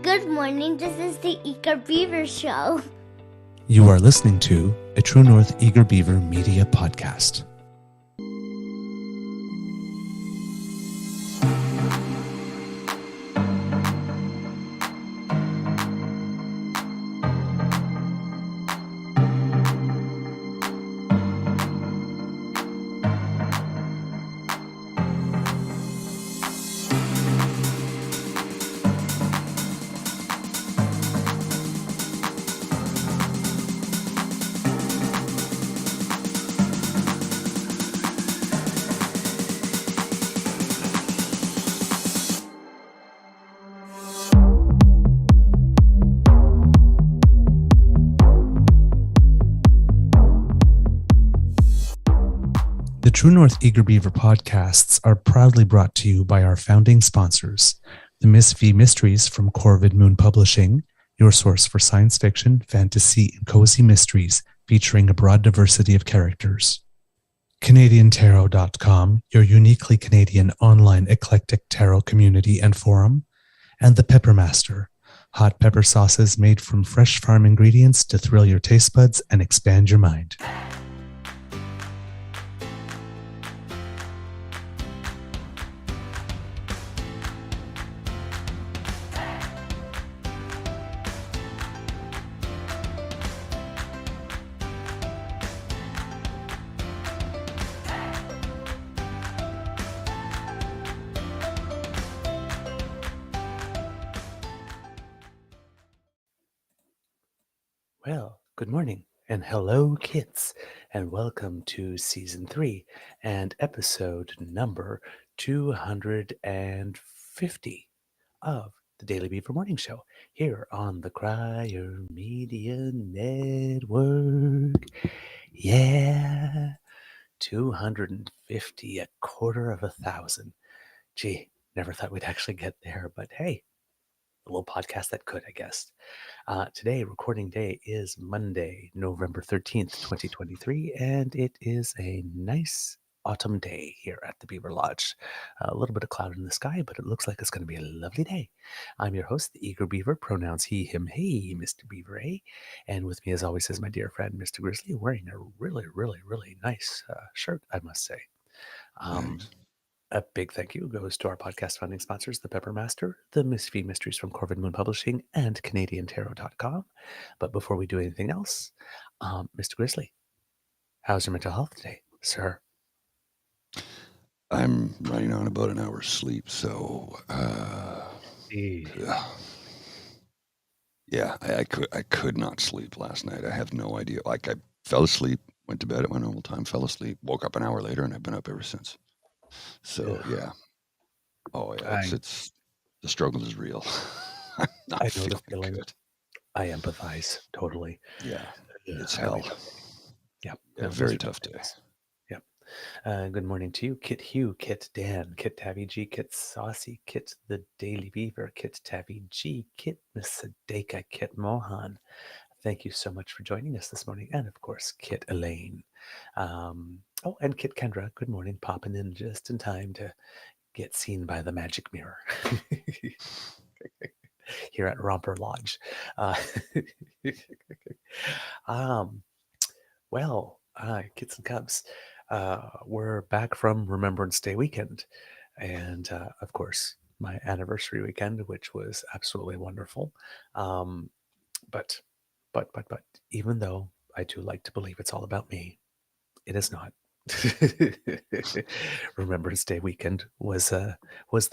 Good morning. This is the Eager Beaver Show. You are listening to a True North Eager Beaver Media Podcast. The True North Eager Beaver podcasts are proudly brought to you by our founding sponsors, the Miss V Mysteries from Corvid Moon Publishing, your source for science fiction, fantasy, and cozy mysteries featuring a broad diversity of characters. CanadianTarot.com, your uniquely Canadian online eclectic tarot community and forum, and The Pepper Master, hot pepper sauces made from fresh farm ingredients to thrill your taste buds and expand your mind. Well, good morning and hello, kids, and welcome to Season 3 and episode number 250 of the Daily Beaver Morning Show here on the Crier Media Network. Yeah, 250, a quarter of 1,000. Gee, never thought we'd actually get there, but hey, a little podcast that could, I guess. Today, recording day is Monday, November 13th, 2023, and it is a nice autumn day here at the Beaver Lodge. A little bit of cloud in the sky, but it looks like it's going to be a lovely day. I'm your host, the Eager Beaver, pronouns he, him, hey, Mr. Beaver, eh? And with me, as always, is my dear friend, Mr. Grizzly, wearing a really, really, really nice shirt, I must say. A big thank you goes to our podcast funding sponsors, the Pepper Master, the Miss V Mysteries from Corvid Moon Publishing, and CanadianTarot.com. But before we do anything else, Mr. Grizzly, how's your mental health today, sir? I'm running on about an hour's sleep, so yeah, I could not sleep last night. I have no idea. Like, I fell asleep, went to bed at my normal time, fell asleep, woke up an hour later, and I've been up ever since. So yeah. Oh yeah, it's the struggle is real. I'm not I know feeling the feeling. good. I empathize totally. Yeah, it's Really hell. Yeah, A very tough day. Yep. Good morning to you, Kit Hugh, Kit Dan, Kit Tabby G, Kit Saucy, Kit the Daily Beaver, Kit Tabby G, Kit Miss Sadeka, Kit Mohan. Thank you so much for joining us this morning. And of course, Kit Elaine. And Kit Kendra, good morning, popping in just in time to get seen by the magic mirror here at Romper Lodge. Kids and cubs, we're back from Remembrance Day weekend. And of course, my anniversary weekend, which was absolutely wonderful. But even though I do like to believe it's all about me, it is not. Remembrance Day weekend was the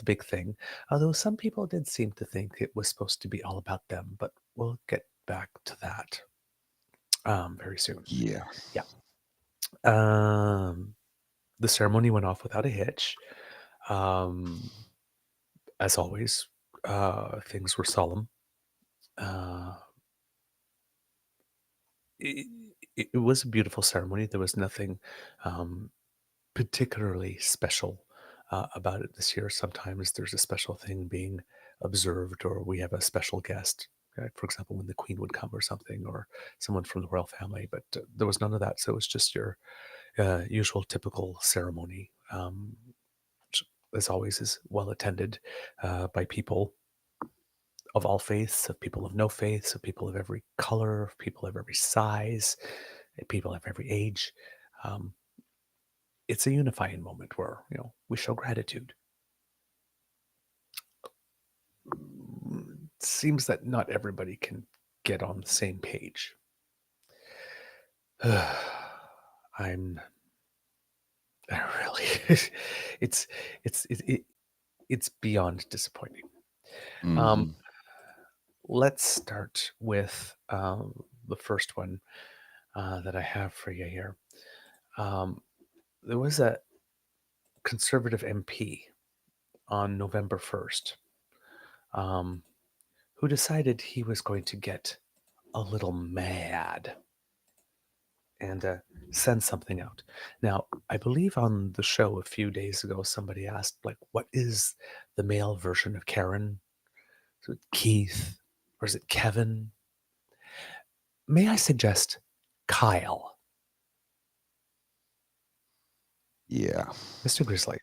big thing. Although some people did seem to think it was supposed to be all about them, but we'll get back to that very soon. Yeah. The ceremony went off without a hitch. As always, things were solemn. It was a beautiful ceremony. There was nothing particularly special about it this year. Sometimes there's a special thing being observed, or we have a special guest. For example, when the Queen would come or something, or someone from the royal family. But there was none of that. So it was just your usual, typical ceremony, which, as always, is well attended by people of all faiths, of people of no faiths, of people of every color, of people of every size, people of every age. Um, it's a unifying moment where we show gratitude. It seems that not everybody can get on the same page. I'm really it's beyond disappointing. Mhm. Let's start with the first one that I have for you here. There was a conservative MP on November 1st who decided he was going to get a little mad and send something out. Now, I believe on the show a few days ago, somebody asked, like, what is the male version of Karen? Is it Keith or is it Kevin? May I suggest Kyle? Yeah. Mr. Grizzly,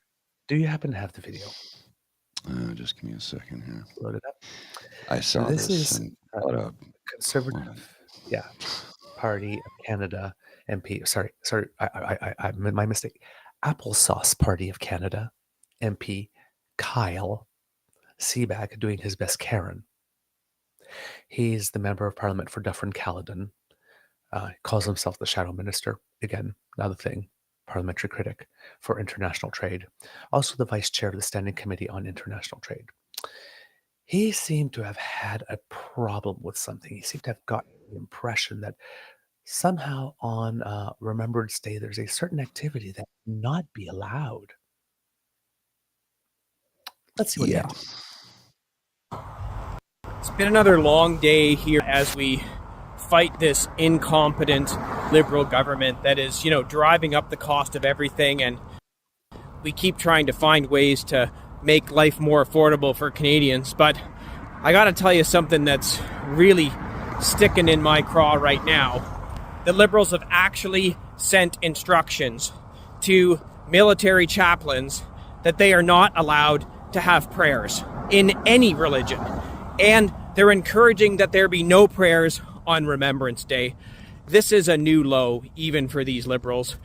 do you happen to have the video? Just give me a second here. Load it up. I saw This this is and a what a Conservative Party of Canada MP. Sorry, I my mistake. Applesauce Party of Canada MP Kyle Seaback doing his best Karen. He's the member of Parliament for Dufferin-Caledon. Calls himself the Shadow Minister. Again, another thing. Parliamentary critic for international trade. Also the Vice Chair of the Standing Committee on International Trade. He seemed to have had a problem with something. He seemed to have gotten the impression that somehow on Remembrance Day, there's a certain activity that cannot be allowed. Let's see what he had to say. It's been another long day here as we fight this incompetent Liberal government that is, driving up the cost of everything, and we keep trying to find ways to make life more affordable for Canadians. But I gotta tell you something that's really sticking in my craw right now. The Liberals have actually sent instructions to military chaplains that they are not allowed to have prayers in any religion. And they're encouraging that there be no prayers on Remembrance Day. This is a new low, even for these Liberals.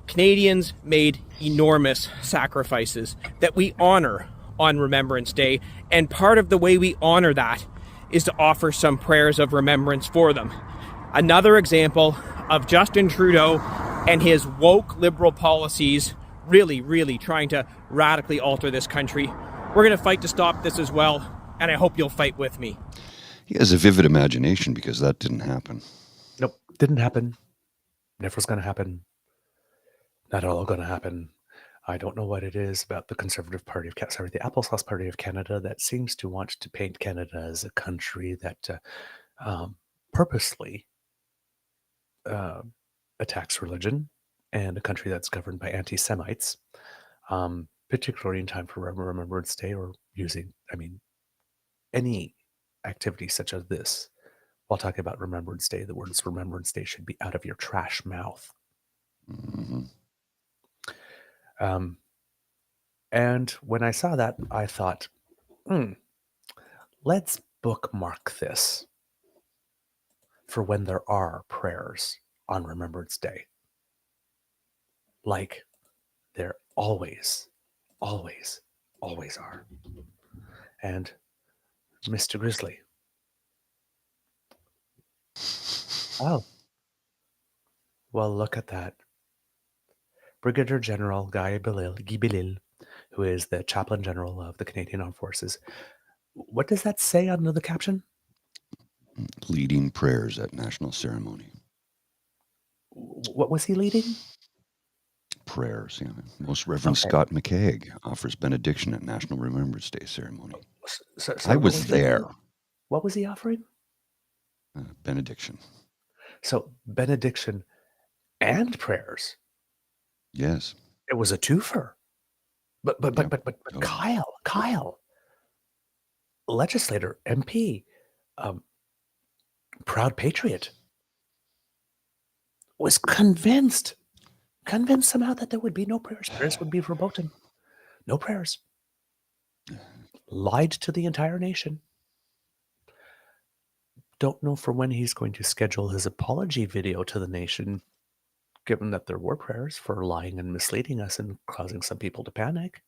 Canadians made enormous sacrifices that we honor on Remembrance Day, and part of the way we honor that is to offer some prayers of remembrance for them. Another example of Justin Trudeau and his woke Liberal policies really trying to radically alter this country. We're going to fight to stop this as well, and I hope you'll fight with me. He has a vivid imagination because that didn't happen. Nope, didn't happen. Never's going to happen. Not all going to happen. I don't know what it is about the Conservative Party of the Applesauce Party of Canada that seems to want to paint Canada as a country that purposely attacks religion, and a country that's governed by anti-Semites, particularly in time for Remembrance Day, or using, any activity such as this. While talking about Remembrance Day, the words Remembrance Day should be out of your trash mouth. Mm-hmm. And when I saw that, I thought, let's bookmark this for when there are prayers on Remembrance Day. Like there always are. And Mr. Grizzly. Oh. Well, look at that. Brigadier General Guy Belil, who is the Chaplain General of the Canadian Armed Forces. What does that say under the caption? Leading prayers at national ceremony. What was he leading? Prayers. Yeah. Most Reverend Scott McCaig offers benediction at National Remembrance Day ceremony. So I was there. What was he offering? Benediction. So benediction and prayers. Yes. It was a twofer. But Kyle, legislator, MP, proud patriot, was convinced somehow that there would be no prayers. Prayers would be verboten. No prayers. Lied to the entire nation. don't know for when he's going to schedule his apology video to the nation, given that there were prayers for lying and misleading us and causing some people to panic.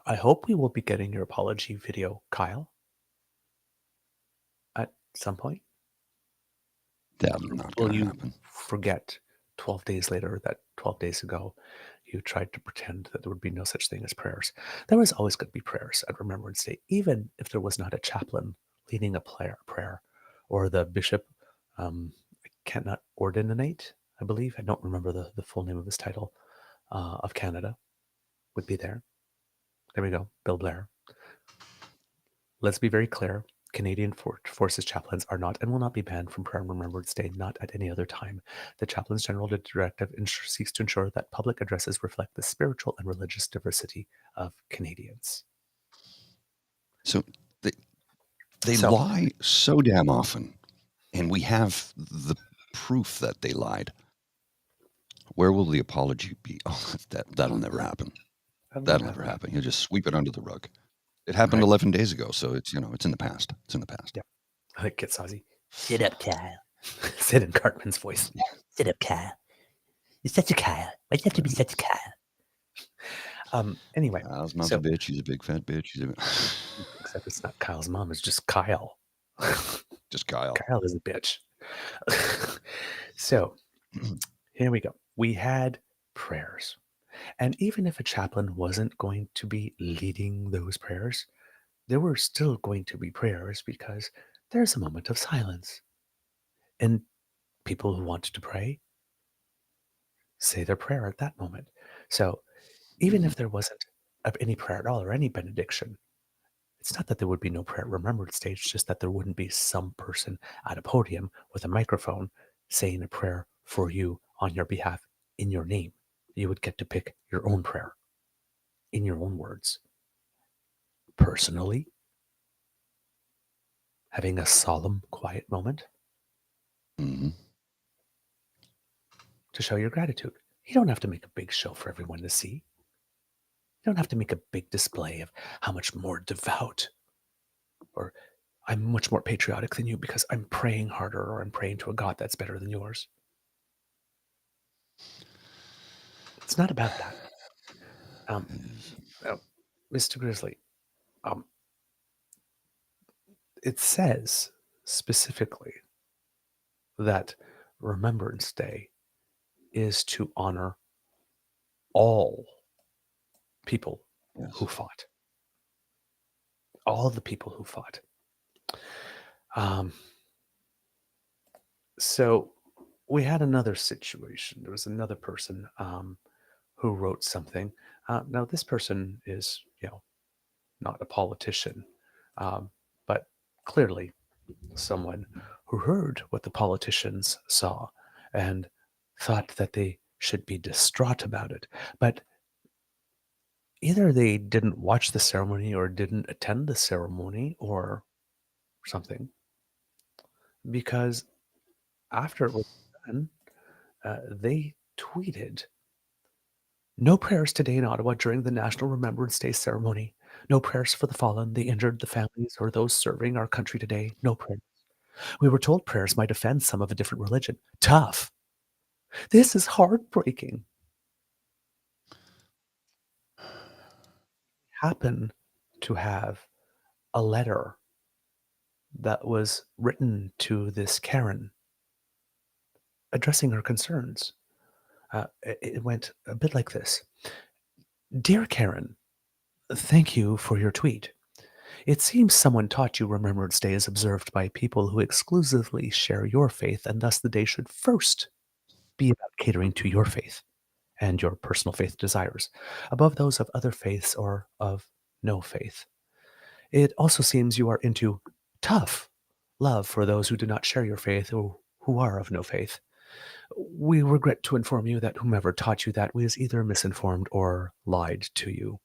I hope we will be getting your apology video, Kyle, at some point. That's not Will going to you happen. forget 12 days later that 12 days ago you tried to pretend that there would be no such thing as prayers? There was always going to be prayers at Remembrance Day, even if there was not a chaplain leading a prayer or the bishop cannot ordinate, I believe. I don't remember the full name of his title, of Canada would be there. There we go, Bill Blair. Let's be very clear. Canadian Forces chaplains are not and will not be banned from Prayer and Remembrance Day, not at any other time. The Chaplains General Directive seeks to ensure that public addresses reflect the spiritual and religious diversity of Canadians. So they lie so damn often, and we have the proof that they lied. Where will the apology be? Oh, that'll never happen. That'll never happen. You'll just sweep it under the rug. It happened 11 days ago, so it's it's in the past. It's in the past. Yeah. I like Kit Sozzy. Sit up, Kyle. Sit in Cartman's voice. Sit up, Kyle. You're such a Kyle. Why'd you have to be such a Kyle? Anyway. Kyle's mom's a bitch. She's a big fat bitch. Except it's not Kyle's mom. It's just Kyle. Just Kyle. Kyle is a bitch. So here we go. We had prayers. And even if a chaplain wasn't going to be leading those prayers, there were still going to be prayers because there's a moment of silence. And people who wanted to pray say their prayer at that moment. So even if there wasn't any prayer at all or any benediction, it's not that there would be no prayer at Remembrance Day, it's just that there wouldn't be some person at a podium with a microphone saying a prayer for you on your behalf in your name. You would get to pick your own prayer in your own words. Personally, having a solemn, quiet moment to show your gratitude. You don't have to make a big show for everyone to see. You don't have to make a big display of how much more devout or I'm much more patriotic than you because I'm praying harder or I'm praying to a God that's better than yours. It's not about that. Mr. Grizzly, it says specifically that Remembrance Day is to honor all people who fought. All the people who fought. So we had another situation. There was another person who wrote something. Now, this person is, not a politician, but clearly someone who heard what the politicians saw and thought that they should be distraught about it. But either they didn't watch the ceremony or didn't attend the ceremony or something, because after it was done, they tweeted, "No prayers today in Ottawa during the National Remembrance Day ceremony. No prayers for the fallen, the injured, the families, or those serving our country today. No prayers. We were told prayers might offend some of a different religion. Tough. This is heartbreaking." Happen to have a letter that was written to this Karen addressing her concerns. It went a bit like this. "Dear Karen, thank you for your tweet. It seems someone taught you Remembrance Day is observed by people who exclusively share your faith, and thus the day should first be about catering to your faith and your personal faith desires, above those of other faiths or of no faith. It also seems you are into tough love for those who do not share your faith or who are of no faith. We regret to inform you that whomever taught you that was either misinformed or lied to you.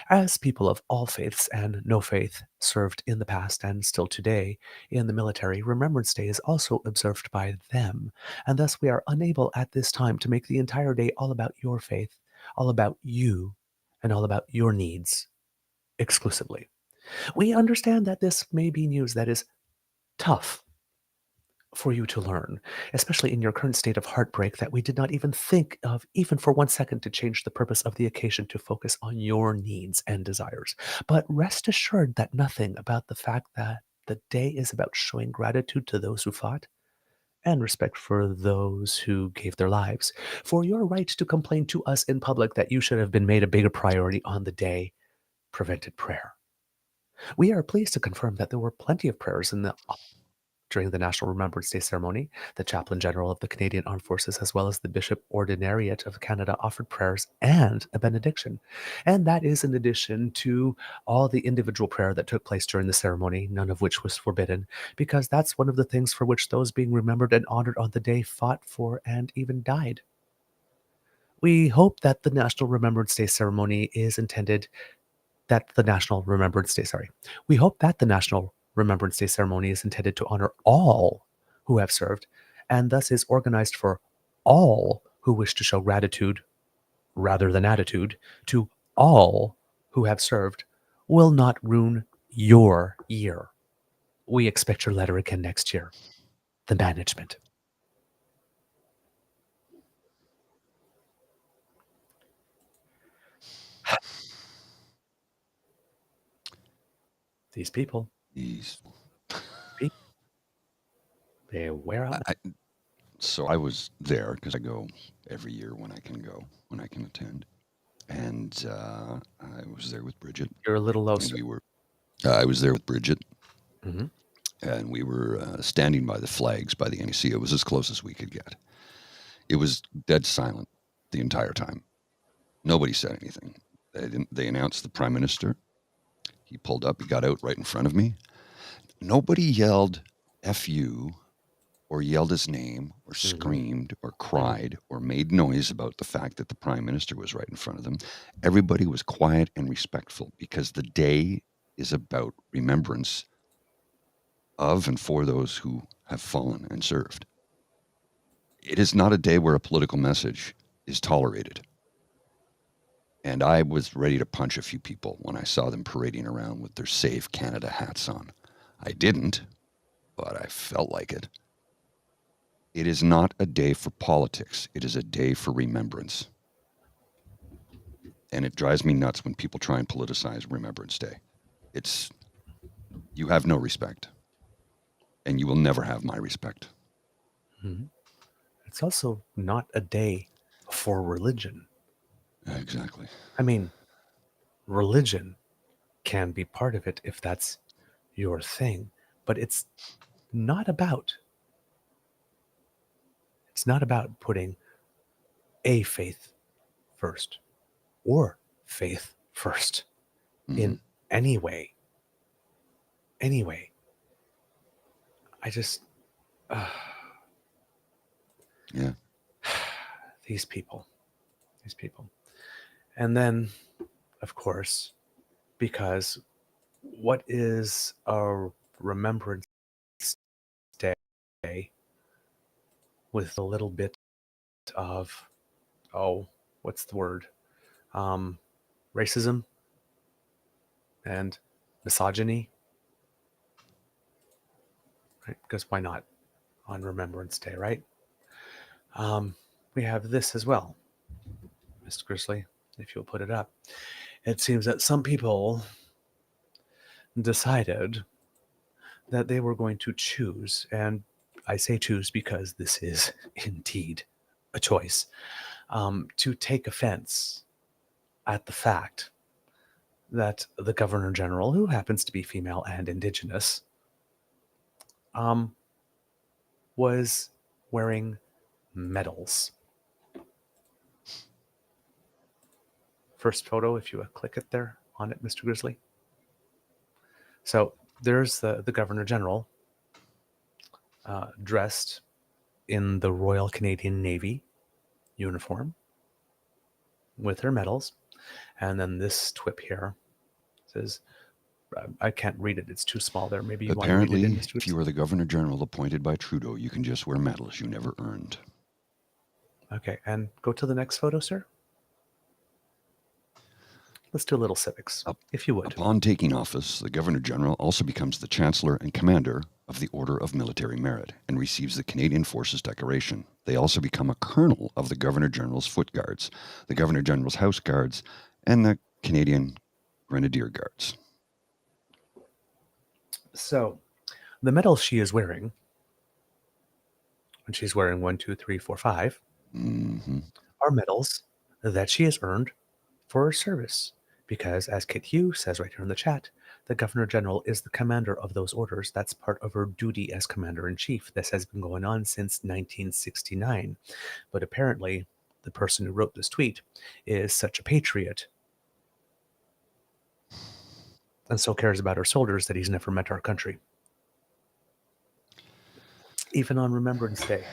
As people of all faiths and no faith served in the past and still today in the military, Remembrance Day is also observed by them, and thus we are unable at this time to make the entire day all about your faith, all about you, and all about your needs exclusively. We understand that this may be news that is tough for you to learn, especially in your current state of heartbreak that we did not even think of, even for 1 second, to change the purpose of the occasion to focus on your needs and desires. But rest assured that nothing about the fact that the day is about showing gratitude to those who fought and respect for those who gave their lives, for your right to complain to us in public that you should have been made a bigger priority on the day prevented prayer. We are pleased to confirm that there were plenty of prayers during the National Remembrance Day ceremony. The Chaplain General of the Canadian Armed Forces, as well as the Bishop Ordinariate of Canada, offered prayers and a benediction. And that is in addition to all the individual prayer that took place during the ceremony, none of which was forbidden, because that's one of the things for which those being remembered and honored on the day fought for and even died. We hope that the National Remembrance Day ceremony is intended we hope that the National Remembrance Day ceremony is intended to honor all who have served, and thus is organized for all who wish to show gratitude rather than attitude to all who have served, will not ruin your year. We expect your letter again next year. The management. These people, they wear out. So I was there because I go every year when I can go, when I can attend. And I was there with Bridget. You're a little low, And sir. I was there with Bridget. Mm-hmm. And we were standing by the flags by the NEC. It was as close as we could get. It was dead silent the entire time. Nobody said anything. They announced the Prime Minister. He pulled up. He got out right in front of me. Nobody yelled F you or yelled his name or screamed or cried or made noise about the fact that the Prime Minister was right in front of them. Everybody was quiet and respectful because the day is about remembrance of and for those who have fallen and served. It is not a day where a political message is tolerated. And I was ready to punch a few people when I saw them parading around with their Save Canada hats on. I didn't, but I felt like it. It is not a day for politics. It is a day for remembrance. And it drives me nuts when people try and politicize Remembrance Day. You have no respect. And you will never have my respect. Mm-hmm. It's also not a day for religion. Exactly. I mean, religion can be part of it if that's your thing, but it's not about putting a faith first or faith first in any way. Anyway, I just yeah. These people. And then, of course, because what is a Remembrance Day with a little bit of, what's the word? Racism and misogyny, right? Because why not on Remembrance Day, right? We have this as well, Mr. Grizzly, if you'll put it up. It seems that some people decided that they were going to choose, and I say choose because this is indeed a choice, to take offense at the fact that the Governor General, who happens to be female and Indigenous, was wearing medals. First photo, if you click it there on it, Mr. Grizzly. So there's the Governor General dressed in the Royal Canadian Navy uniform with her medals. And then this twip here says, I can't read it. It's too small there. Maybe you Apparently, want to read it in, Mr. if you are the Governor General appointed by Trudeau, you can just wear medals you never earned. Okay, and go to the next photo, sir. Let's do a little civics, if you would. Upon taking office, the Governor General also becomes the Chancellor and Commander of the Order of Military Merit and receives the Canadian Forces Decoration. They also become a Colonel of the Governor General's Foot Guards, the Governor General's House Guards, and the Canadian Grenadier Guards. So, the medals she is wearing, and she's wearing 1, 2, 3, 4, 5, are medals that she has earned for her service. Because, as Kit Hughes says right here in the chat, the Governor General is the commander of those orders. That's part of her duty as Commander-in-Chief. This has been going on since 1969. But apparently, the person who wrote this tweet is such a patriot and so cares about our soldiers that he's never met our country. Even on Remembrance Day,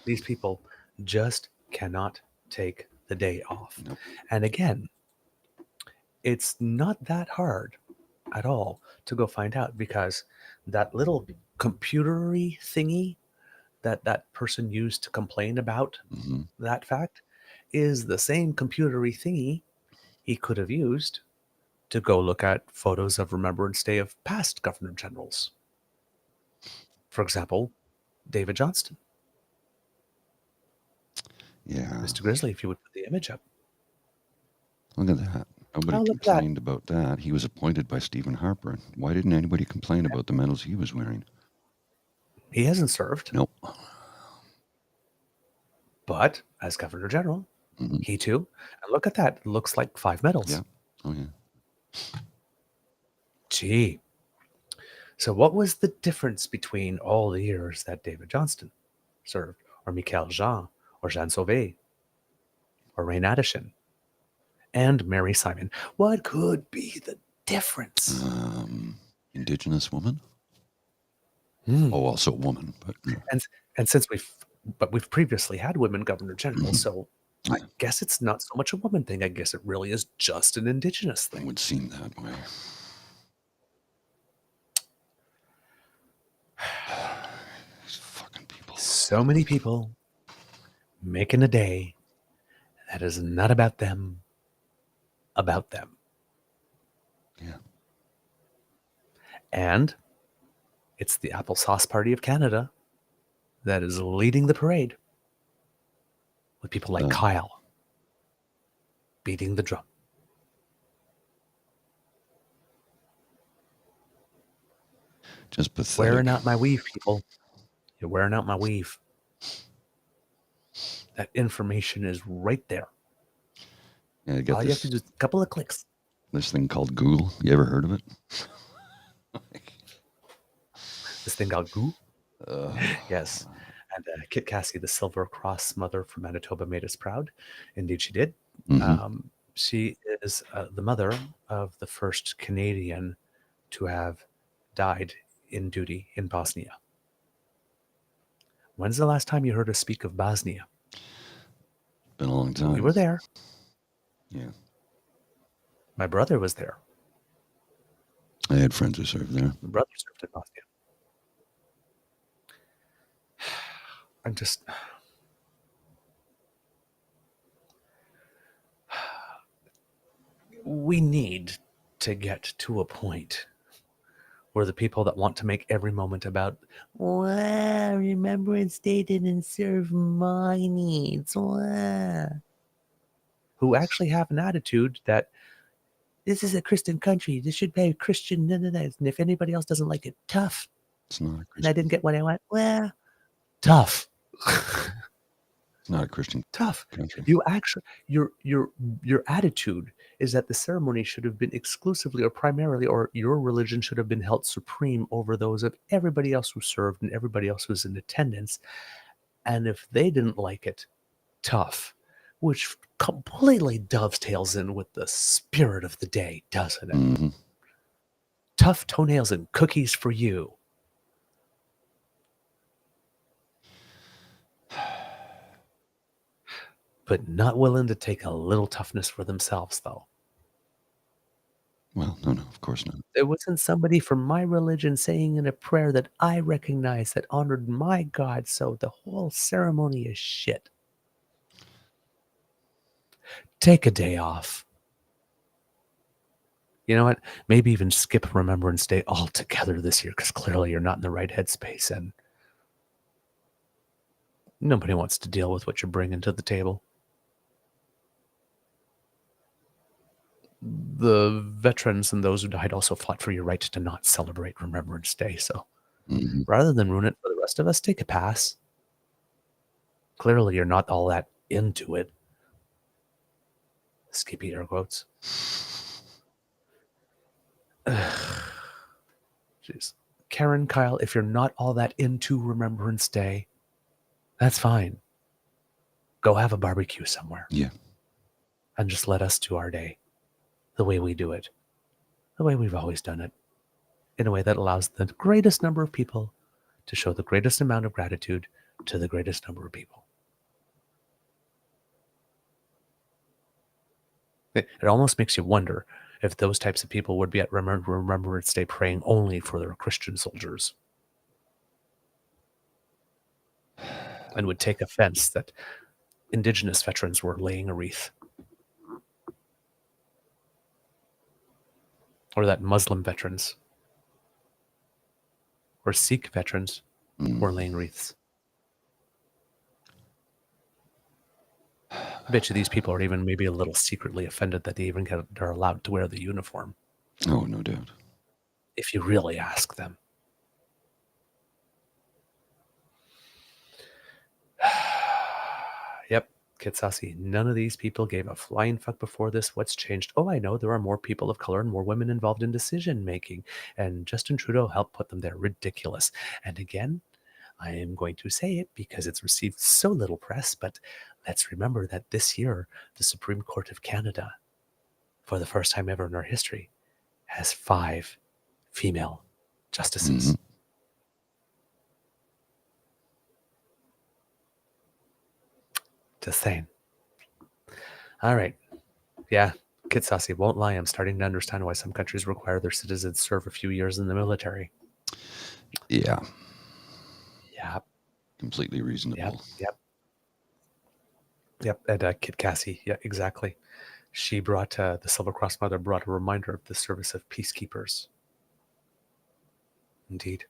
these people just cannot take the day off. Nope. And again, it's not that hard at all to go find out, because that little computery thingy that that person used to complain about that fact is the same computery thingy he could have used to go look at photos of Remembrance Day of past Governor Generals. For example, David Johnston. Yeah. Mr. Grizzly, if you would put the image up. Look at that. Nobody complained about that. He was appointed by Stephen Harper. Why didn't anybody complain about the medals he was wearing? He hasn't served. Nope. But as Governor General, he too. And look at that. It looks like 5 medals. Yeah. Oh, yeah. Gee. So what was the difference between all the years that David Johnston served, or Michael Jean, or Jean Sauvé, or Rain Addison, and Mary Simon? What could be the difference? Indigenous woman? Oh, also woman. But and since we've previously had women Governor General, so I guess it's not so much a woman thing. I guess it really is just an Indigenous thing. It would seem that way. These fucking people. So many people making a day that is not about them, about them. Yeah. And it's the Applesauce Party of Canada that is leading the parade, with people like Kyle beating the drum. Just pathetic. Wearing out my weave, people. You're wearing out my weave. That information is right there. Yeah, I got all you have to do is a couple of clicks. This thing called Google. You ever heard of it? This thing called Google? Yes. And Kit Cassie, the Silver Cross mother from Manitoba, made us proud. Indeed, she did. She is the mother of the first Canadian to have died in duty in Bosnia. When's the last time you heard us speak of Bosnia? Been a long time. We were there. Yeah. My brother was there. I had friends who served there. My brother served in Bosnia. I'm just... We need to get to a point where the people that want to make every moment about, wow, Remembrance Day didn't serve my needs, wow, who actually have an attitude that this is a Christian country, this should be a Christian, and if anybody else doesn't like it, tough. It's not a Christian. And I didn't get what I want, well, tough. It's not a Christian tough country. You actually, your attitude is that the ceremony should have been exclusively or primarily, or your religion should have been held supreme over those of everybody else who served and everybody else who was in attendance. And if they didn't like it, tough, which completely dovetails in with the spirit of the day, doesn't it? Tough toenails and cookies for you. But not willing to take a little toughness for themselves, though. Well, no, of course not. There wasn't somebody from my religion saying in a prayer that I recognize that honored my God, so the whole ceremony is shit. Take a day off. You know what? Maybe even skip Remembrance Day altogether this year, because clearly you're not in the right headspace and nobody wants to deal with what you're bringing to the table. The veterans and those who died also fought for your right to not celebrate Remembrance Day. So rather than ruin it for the rest of us, take a pass. Clearly you're not all that into it. Skippy air quotes. Jeez. Karen, Kyle, if you're not all that into Remembrance Day, that's fine. Go have a barbecue somewhere. Yeah. And just let us do our day the way we do it, the way we've always done it, in a way that allows the greatest number of people to show the greatest amount of gratitude to the greatest number of people. It almost makes you wonder if those types of people would be at Remembrance Day praying only for their Christian soldiers and would take offense that Indigenous veterans were laying a wreath, or that Muslim veterans or Sikh veterans were laying wreaths. I bet you these people are even maybe a little secretly offended that they even are allowed to wear the uniform. Oh, no doubt. If you really ask them. Yep, Kitsasi, none of these people gave a flying fuck before this. What's changed? Oh, I know, there are more people of color and more women involved in decision making, and Justin Trudeau helped put them there. Ridiculous. And again, I am going to say it because it's received so little press, but let's remember that this year, the Supreme Court of Canada, for the first time ever in our history, has 5 female justices. Just saying. All right. Yeah, Kitsasi, won't lie. I'm starting to understand why some countries require their citizens serve a few years in the military. Yeah. Yep. Completely reasonable. Yep. And Kit Cassie, yeah, exactly. She brought, the Silver Cross Mother brought a reminder of the service of peacekeepers. Indeed.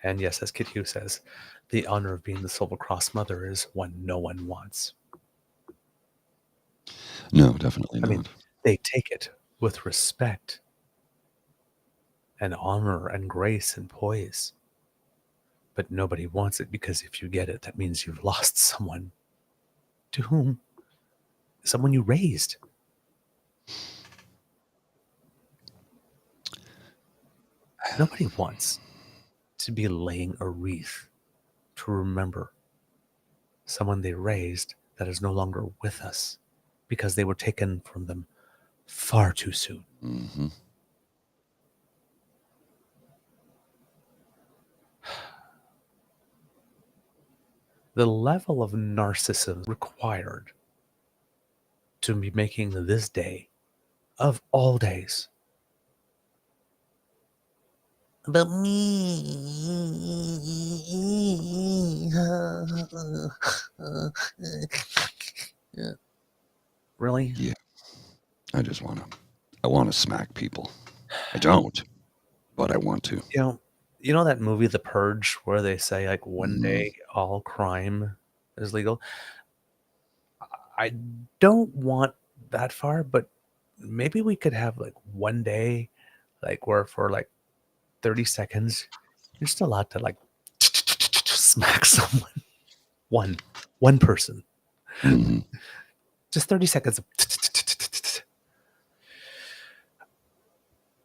And yes, as Kit Hugh says, the honor of being the Silver Cross Mother is one no one wants. No, definitely not. I mean, they take it with respect and honor and grace and poise. But nobody wants it, because if you get it, that means you've lost someone to whom, someone you raised. Nobody wants to be laying a wreath to remember someone they raised that is no longer with us because they were taken from them far too soon. The level of narcissism required to be making this day of all days about me. Really? Yeah. I want to smack people. I don't, but I want to. You know that movie The Purge, where they say like one day all crime is legal? I don't want that far, but maybe we could have like one day, like where for like 30 seconds you're still allowed to like smack someone. One person. Just 30 seconds of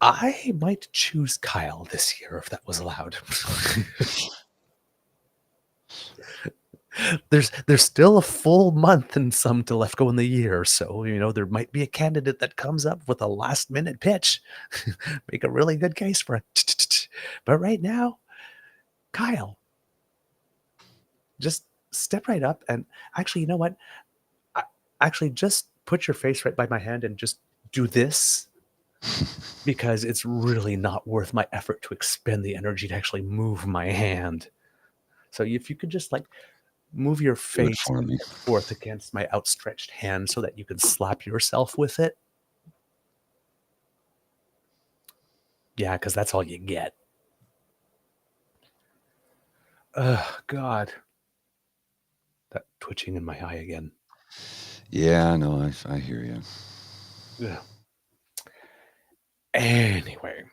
I might choose Kyle this year if that was allowed. There's still a full month and some to left go in the year, so there might be a candidate that comes up with a last minute pitch, make a really good case for it. But right now, Kyle, just step right up and actually, you know what? Actually, just put your face right by my hand and just do this. Because it's really not worth my effort to expend the energy to actually move my hand. So if you could just like move your face back and forth against my outstretched hand so that you can slap yourself with it. Yeah, because that's all you get. Oh, God. That twitching in my eye again. Yeah, no, I hear you. Ugh. Anyway,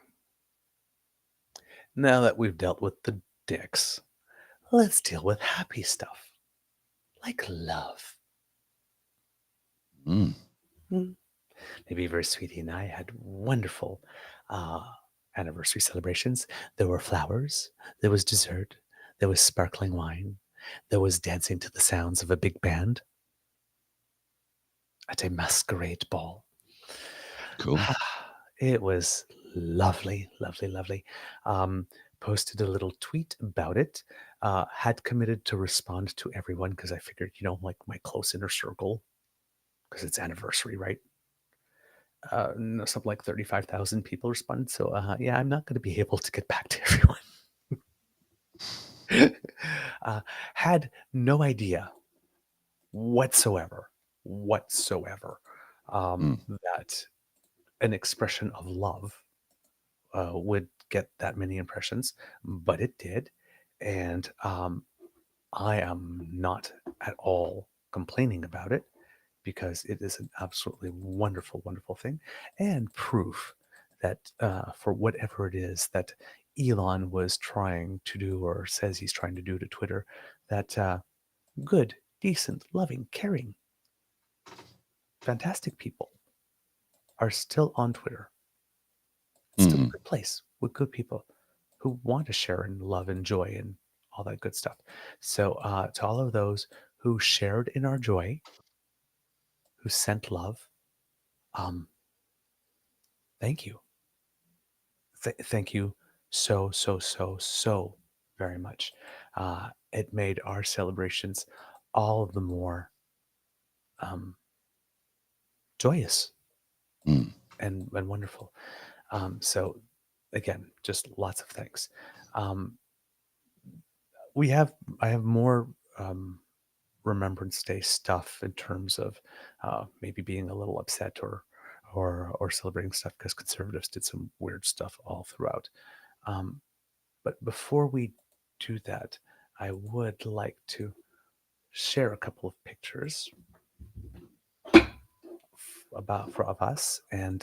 now that we've dealt with the dicks, let's deal with happy stuff like love. Mm. Maybe Beaver Sweetie and I had wonderful anniversary celebrations. There were flowers, there was dessert, there was sparkling wine, there was dancing to the sounds of a big band at a masquerade ball. Cool. It was lovely, lovely, lovely. Posted a little tweet about it. Had committed to respond to everyone because I figured, like my close inner circle, because it's anniversary, right? Something like 35,000 people responded. So, yeah, I'm not going to be able to get back to everyone. Had no idea whatsoever, that an expression of love would get that many impressions, but it did. And I am not at all complaining about it because it is an absolutely wonderful, wonderful thing and proof that for whatever it is that Elon was trying to do or says he's trying to do to Twitter, that good, decent, loving, caring, fantastic people are still on Twitter. It's still a good place with good people who want to share and love and joy and all that good stuff. So to all of those who shared in our joy, who sent love, thank you. Thank you so, so, so, so very much. It made our celebrations all the more joyous and wonderful. So, again, just lots of thanks. Um, I have more Remembrance Day stuff in terms of maybe being a little upset or celebrating stuff because conservatives did some weird stuff all throughout. But before we do that, I would like to share a couple of pictures of us. And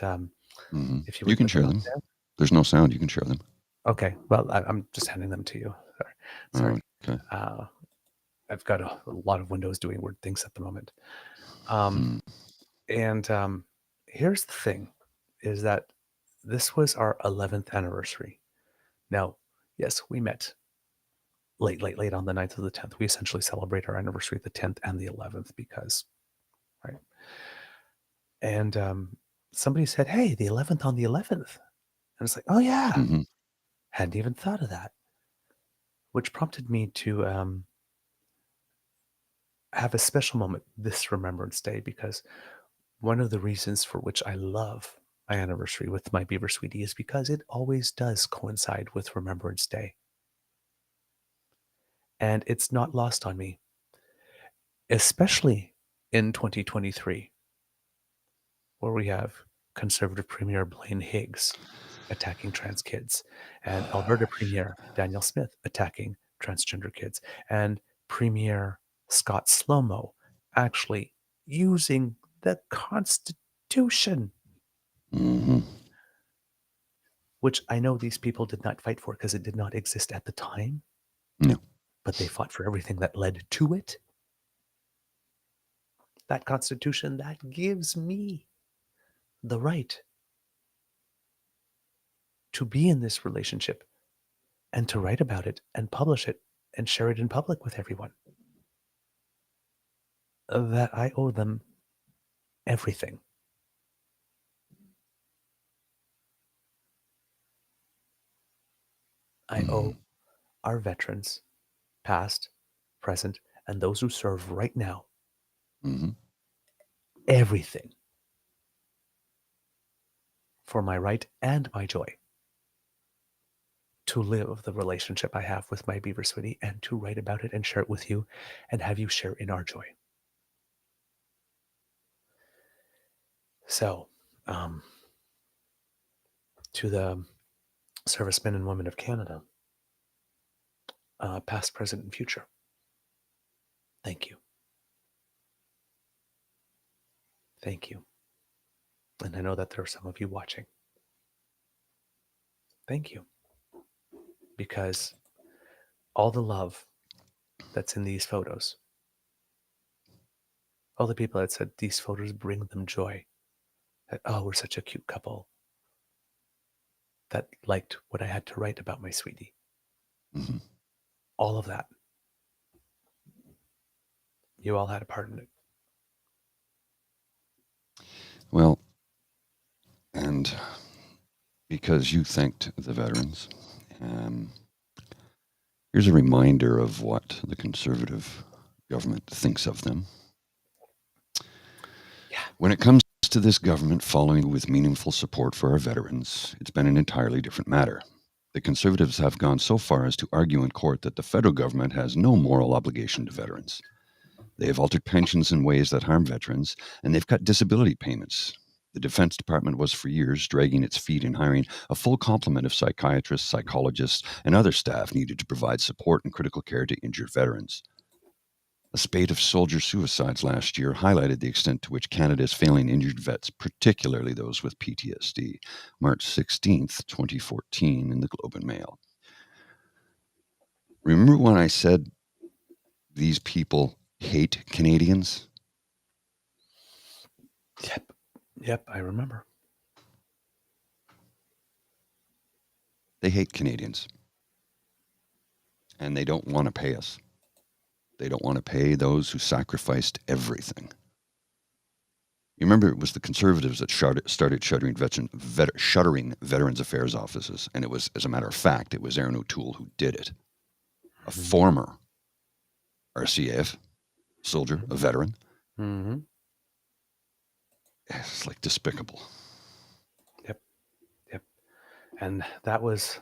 if you You would can put them share up them. there. There's no sound. You can share them. Okay. Well, I'm just handing them to you. Sorry. Okay. I've got a lot of windows doing weird things at the moment. And here's the thing, is that this was our 11th anniversary. Now, yes, we met late on the 9th of the 10th. We essentially celebrate our anniversary the 10th and the 11th because, right? And somebody said, hey, the 11th on the 11th. And it's like, oh, yeah. Hadn't even thought of that. Which prompted me to have a special moment this Remembrance Day, because one of the reasons for which I love my anniversary with my Beaver Sweetie is because it always does coincide with Remembrance Day. And it's not lost on me, especially in 2023, where we have Conservative Premier Blaine Higgs attacking trans kids, and Alberta Premier Daniel Smith attacking transgender kids, and Premier Scott Slomo actually using the Constitution, which I know these people did not fight for because it did not exist at the time. No. But they fought for everything that led to it. That Constitution that gives me the right to be in this relationship and to write about it and publish it and share it in public with everyone. That I owe them everything. I owe our veterans, past, present, and those who serve right now, everything for my right and my joy to live the relationship I have with my Beaver Sweetie and to write about it and share it with you and have you share in our joy. So, to the servicemen and women of Canada, past, present, and future. Thank you. Thank you. And I know that there are some of you watching. Thank you. Because all the love that's in these photos, all the people that said these photos bring them joy, that, oh, we're such a cute couple, that liked what I had to write about my sweetie. Mm-hmm. All of that. You all had a part in it. Well, and because you thanked the veterans, here's a reminder of what the Conservative government thinks of them. Yeah. When it comes to this government following with meaningful support for our veterans, it's been an entirely different matter. The Conservatives have gone so far as to argue in court that the federal government has no moral obligation to veterans. They have altered pensions in ways that harm veterans, and they've cut disability payments. The Defense Department was for years dragging its feet in hiring a full complement of psychiatrists, psychologists, and other staff needed to provide support and critical care to injured veterans. A spate of soldier suicides last year highlighted the extent to which Canada is failing injured vets, particularly those with PTSD. March 16th, 2014, in the Globe and Mail. Remember when I said these people hate Canadians? Yep, I remember. They hate Canadians. And they don't want to pay us. They don't want to pay those who sacrificed everything. You remember it was the Conservatives that started shuttering Veterans Affairs offices. And it was, as a matter of fact, it was Aaron O'Toole who did it. A former RCAF soldier, a veteran. Mm-hmm. It's like despicable. Yep. And that was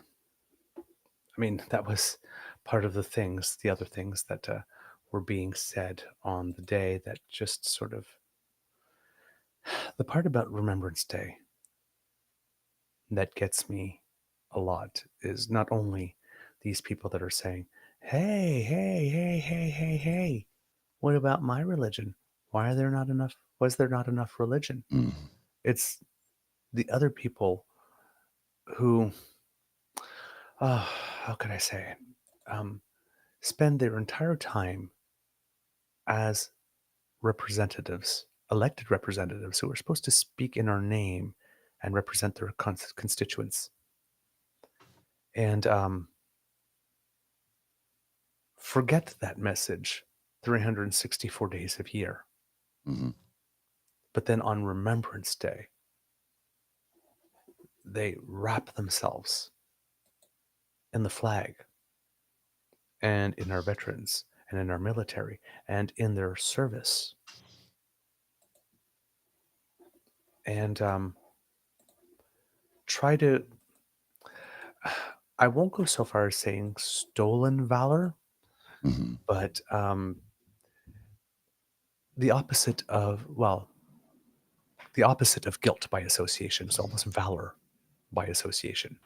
part of the other things that were being said on the day that just sort of, the part about Remembrance Day that gets me a lot is not only these people that are saying, hey, what about my religion? Was there not enough religion? Mm. It's the other people who, how can I say it? Spend their entire time as representatives, elected representatives who are supposed to speak in our name and represent their constituents. And forget that message 364 days of year. Mm-hmm. But then on Remembrance Day, they wrap themselves in the flag and in our veterans and in our military and in their service. And try to, I won't go so far as saying stolen valor, Mm-hmm. but the opposite of guilt by association is almost valor by association.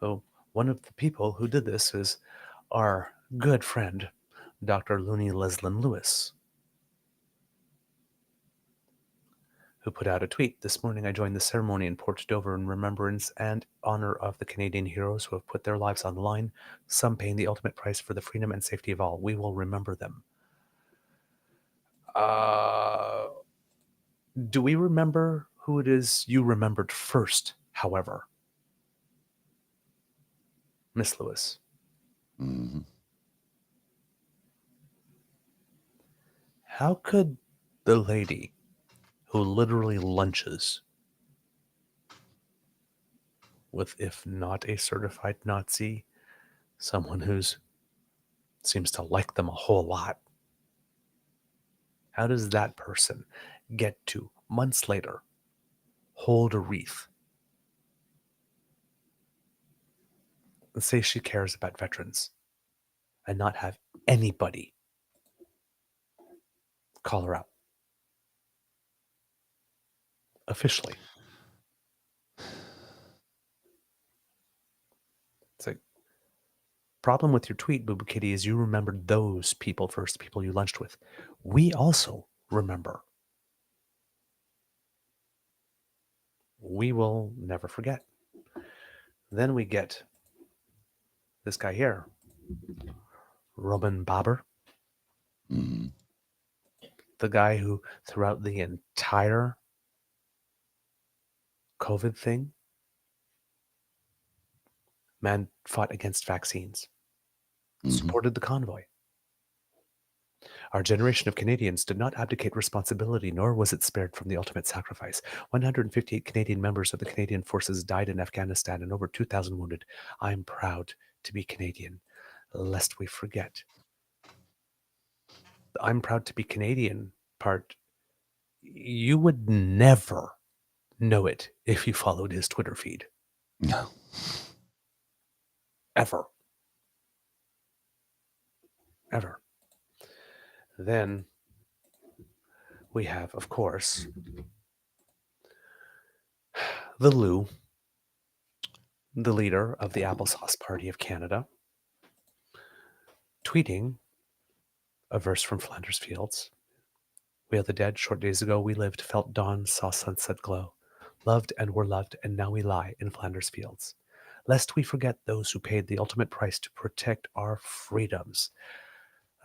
So one of the people who did this is our good friend, Dr. Looney Leslin Lewis, who put out a tweet. This morning I joined the ceremony in Port Dover in remembrance and honor of the Canadian heroes who have put their lives on the line, some paying the ultimate price for the freedom and safety of all. We will remember them. Do we remember who it is you remembered first, however? Miss Lewis. Mm-hmm. How could the lady who literally lunches with, if not a certified Nazi, someone who's seems to like them a whole lot, how does that person get to, months later, hold a wreath and say she cares about veterans and not have anybody call her out officially? problem with your tweet, Boo Boo Kitty, is you remembered those people first, people you lunched with. We also remember. We will never forget. Then we get this guy here, Roman Baber, Mhm. the guy who throughout the entire COVID thing, man fought against vaccines, Mhm. supported the convoy. Our generation of Canadians did not abdicate responsibility, nor was it spared from the ultimate sacrifice. 158 Canadian members of the Canadian forces died in Afghanistan and over 2,000 wounded. I'm proud to be Canadian, lest we forget. The I'm proud to be Canadian part, you would never know it if you followed his Twitter feed. No. Ever. Ever. Then we have, of course, the Lou, the leader of the Applesauce Party of Canada, tweeting a verse from Flanders Fields. We are the dead. Short days ago we lived, felt dawn, saw sunset glow. Loved and were loved, and now we lie in Flanders Fields. Lest we forget those who paid the ultimate price to protect our freedoms.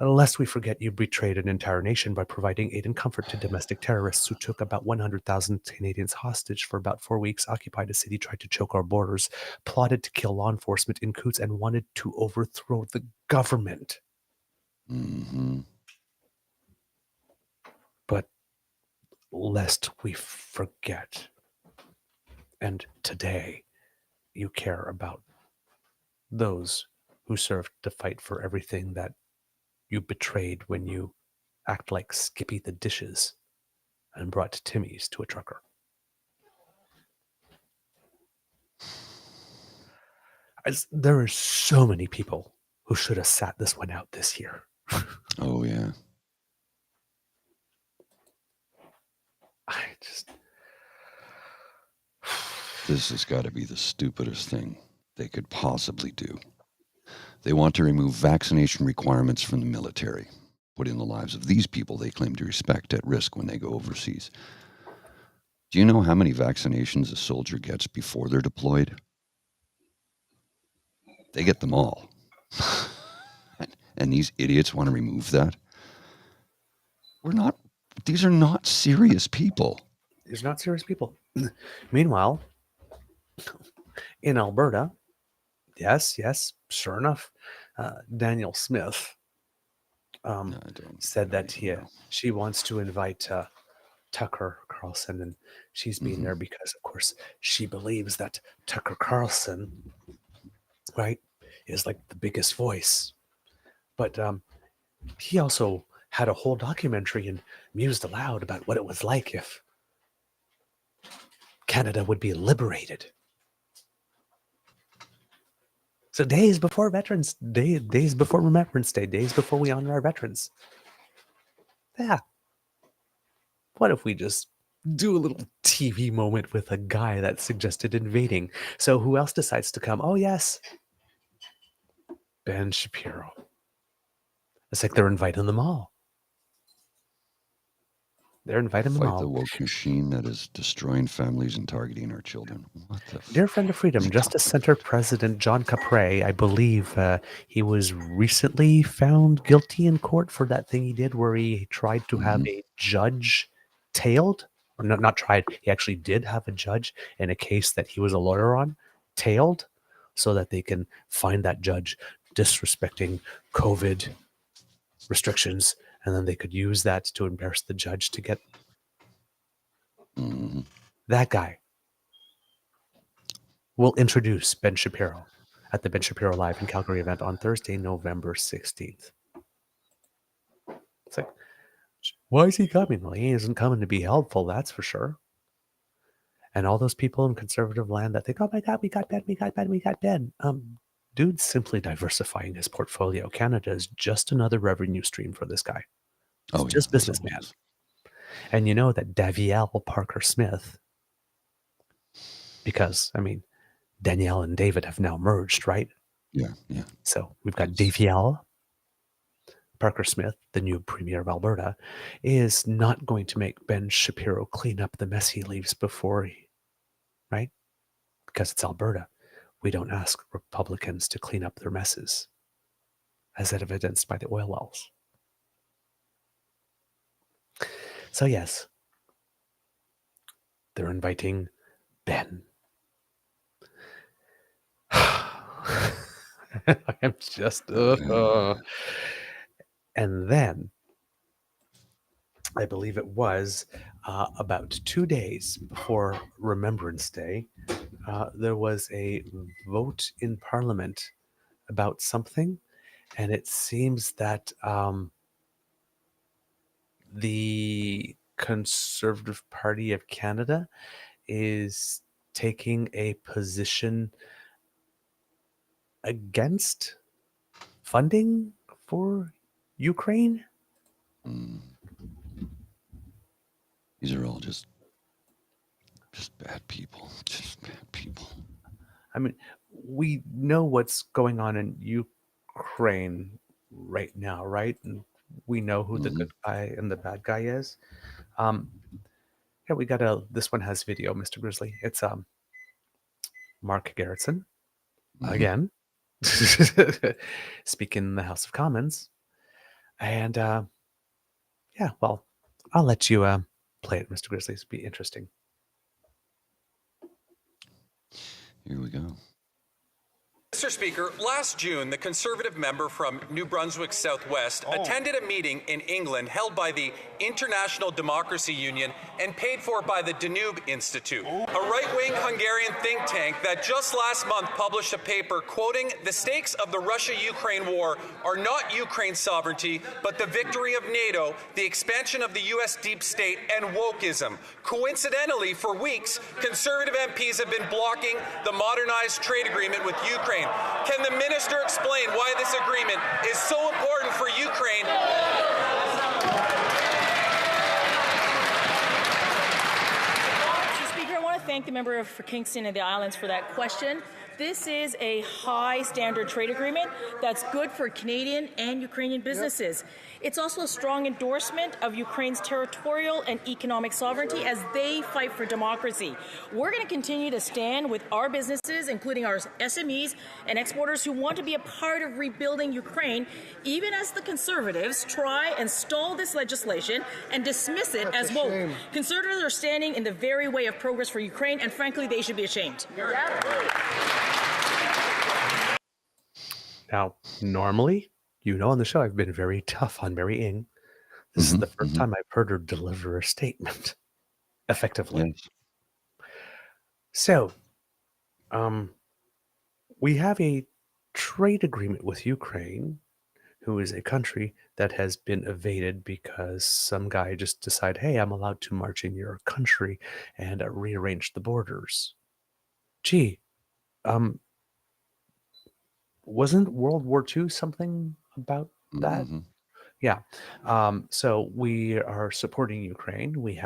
Lest we forget you betrayed an entire nation by providing aid and comfort to domestic terrorists who took about 100,000 Canadians hostage for about 4 weeks, occupied a city, tried to choke our borders, plotted to kill law enforcement in coups, and wanted to overthrow the government. Mm-hmm. But lest we forget, and today you care about those who served to fight for everything that you betrayed when you act like Skippy the Dishes and brought Timmy's to a trucker. There are so many people who should have sat this one out this year. Oh, yeah. This has got to be the stupidest thing they could possibly do. They want to remove vaccination requirements from the military, putting the lives of these people they claim to respect at risk when they go overseas. Do you know how many vaccinations a soldier gets before they're deployed? They get them all. And these idiots want to remove that? These are not serious people. These are not serious people. Meanwhile, in Alberta, yes, sure enough, Danielle Smith said that she wants to invite Tucker Carlson, and she's being there because, of course, she believes that Tucker Carlson, right, is like the biggest voice. But he also had a whole documentary and mused aloud about what it was like if Canada would be liberated. So days before Veterans Day, days before Remembrance Day, days before we honor our veterans. Yeah. What if we just do a little TV moment with a guy that suggested invading? So who else decides to come? Oh, yes. Ben Shapiro. It's like they're inviting them all. They're inviting them all. Fight the woke machine that is destroying families and targeting our children. What the Dear friend of freedom, Justice Center President John Capre, I believe he was recently found guilty in court for that thing he did where he tried to have a judge tailed. Or not tried, he actually did have a judge in a case that he was a lawyer on, tailed, so that they can find that judge disrespecting COVID restrictions, and then they could use that to embarrass the judge to get that guy. We'll introduce Ben Shapiro at the Ben Shapiro Live in Calgary event on Thursday, November 16th. It's like, why is he coming? Well, he isn't coming to be helpful, that's for sure. And all those people in conservative land that think, oh my God, we got Ben. Dude's simply diversifying his portfolio. Canada is just another revenue stream for this guy. It's just businessman. And you know that Davielle Parker Smith, because, I mean, Danielle and David have now merged, right? Yeah. So we've got Yes. Daviel. Parker Smith, the new Premier of Alberta, is not going to make Ben Shapiro clean up the mess he leaves before right? Because it's Alberta. We don't ask Republicans to clean up their messes, as evidenced by the oil wells. So yes, they're inviting Ben. I'm just... And then, I believe it was about 2 days before Remembrance Day, there was a vote in Parliament about something, and it seems that the Conservative Party of Canada is taking a position against funding for Ukraine. Mm. These are all just bad people. Just bad people. I mean, we know what's going on in Ukraine right now, right? And we know who the good guy and the bad guy is. Yeah, we got this one has video, Mr. Grizzly. It's Mark Garrettson again, speaking in the House of Commons. And yeah, well, I'll let you play it, Mr. Grizzly. It'll be interesting. Here we go. Mr. Speaker, last June, the Conservative member from New Brunswick Southwest attended a meeting in England held by the International Democracy Union and paid for by the Danube Institute, a right-wing Hungarian think tank that just last month published a paper quoting, "The stakes of the Russia-Ukraine war are not Ukraine's sovereignty, but the victory of NATO, the expansion of the U.S. deep state, and wokeism." Coincidentally, for weeks, Conservative MPs have been blocking the modernized trade agreement with Ukraine. Can the minister explain why this agreement is so important for Ukraine? Mr. Speaker, I want to thank the member for Kingston and the Islands for that question. This is a high standard trade agreement that's good for Canadian and Ukrainian businesses. It's also a strong endorsement of Ukraine's territorial and economic sovereignty as they fight for democracy. We're going to continue to stand with our businesses, including our SMEs and exporters who want to be a part of rebuilding Ukraine, even as the Conservatives try and stall this legislation and dismiss it as woke. Conservatives are standing in the very way of progress for Ukraine, and frankly, they should be ashamed. Now, normally, on the show, I've been very tough on Mary Ng. This is the first time I've heard her deliver a statement effectively. Yes. So, we have a trade agreement with Ukraine, who is a country that has been evaded because some guy just decided, hey, I'm allowed to march in your country and rearrange the borders. Gee, wasn't World War II something about that? Yeah. So we are supporting Ukraine. We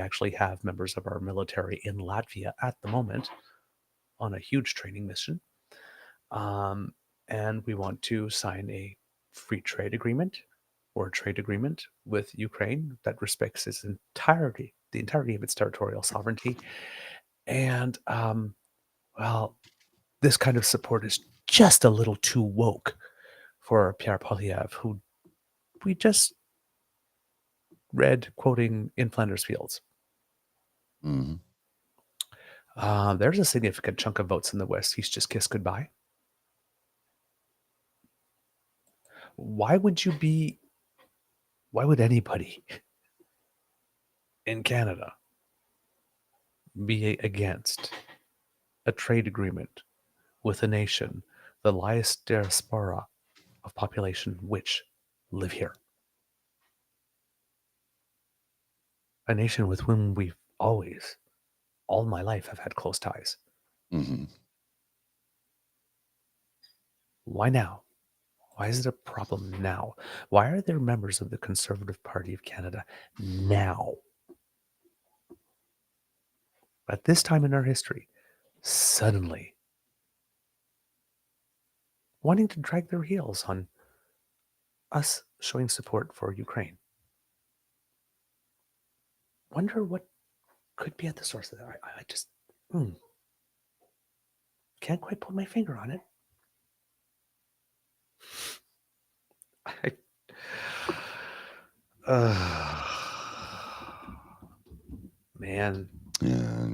actually have members of our military in Latvia at the moment on a huge training mission. And we want to sign a free trade agreement or a trade agreement with Ukraine that respects the entirety of its territorial sovereignty. And, well, this kind of support is just a little too woke for Pierre Poilievre, who we just read quoting in Flanders Fields. There's a significant chunk of votes in the West he's just kissed goodbye. Why would anybody in Canada be against a trade agreement with a nation, the highest diaspora of population which live here? A nation with whom we've always, all my life, have had close ties. Why now? Why is it a problem now? Why are there members of the Conservative Party of Canada now, at this time in our history, suddenly wanting to drag their heels on us showing support for Ukraine. Wonder what could be at the source of that. I just can't quite put my finger on it. Man. Yeah.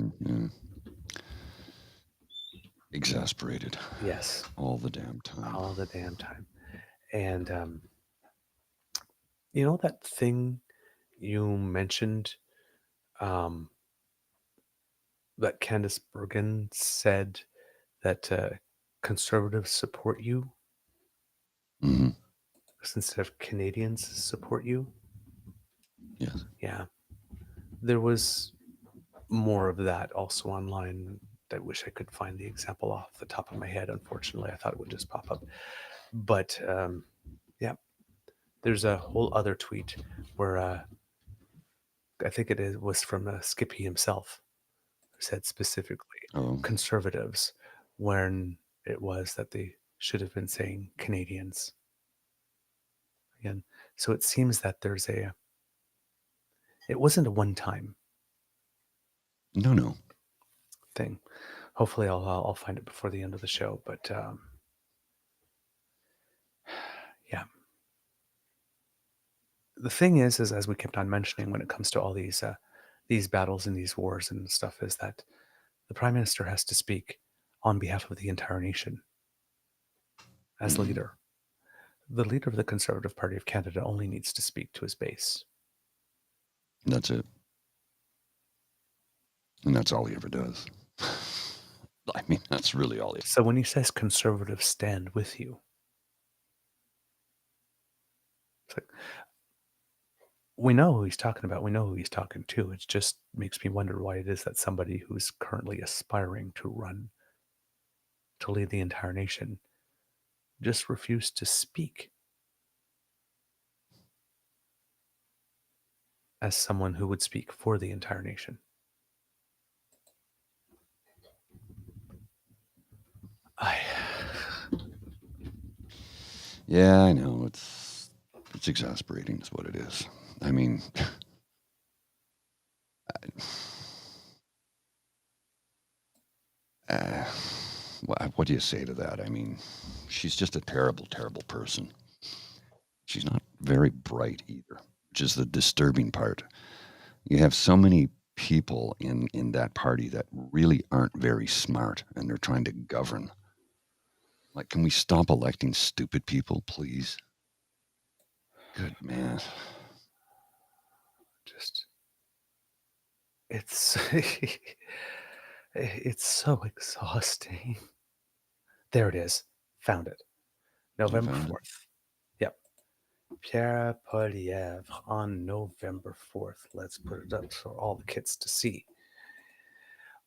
Exasperated. Yes. All the damn time. All the damn time. And you know that thing you mentioned that Candace Bergen said that conservatives support you instead of Canadians support you? Yes. Yeah. There was more of that also online. I wish I could find the example off the top of my head. Unfortunately, I thought it would just pop up. But yeah, there's a whole other tweet where I think was from Skippy himself, who said specifically conservatives, when it was that they should have been saying Canadians. Again, so it seems that there's it wasn't a one-time. No. Thing. Hopefully, I'll find it before the end of the show. But yeah, the thing is as we kept on mentioning, when it comes to all these battles and these wars and stuff, is that the Prime Minister has to speak on behalf of the entire nation as leader. The leader of the Conservative Party of Canada only needs to speak to his base. That's it. And that's all he ever does. I mean, that's really all he... So when he says conservatives stand with you, it's like, we know who he's talking about. We know who he's talking to. It just makes me wonder why it is that somebody who's currently aspiring to lead the entire nation, just refused to speak as someone who would speak for the entire nation. Yeah, I know. It's exasperating is what it is. I mean, what do you say to that? I mean, she's just a terrible, terrible person. She's not very bright either, which is the disturbing part. You have so many people in that party that really aren't very smart, and they're trying to govern. Like, can we stop electing stupid people, please? Good man. Just, it's it's so exhausting. There it is. Found it. November 4th. Yep. Pierre Poilievre on November 4th. Let's put it up for all the kids to see.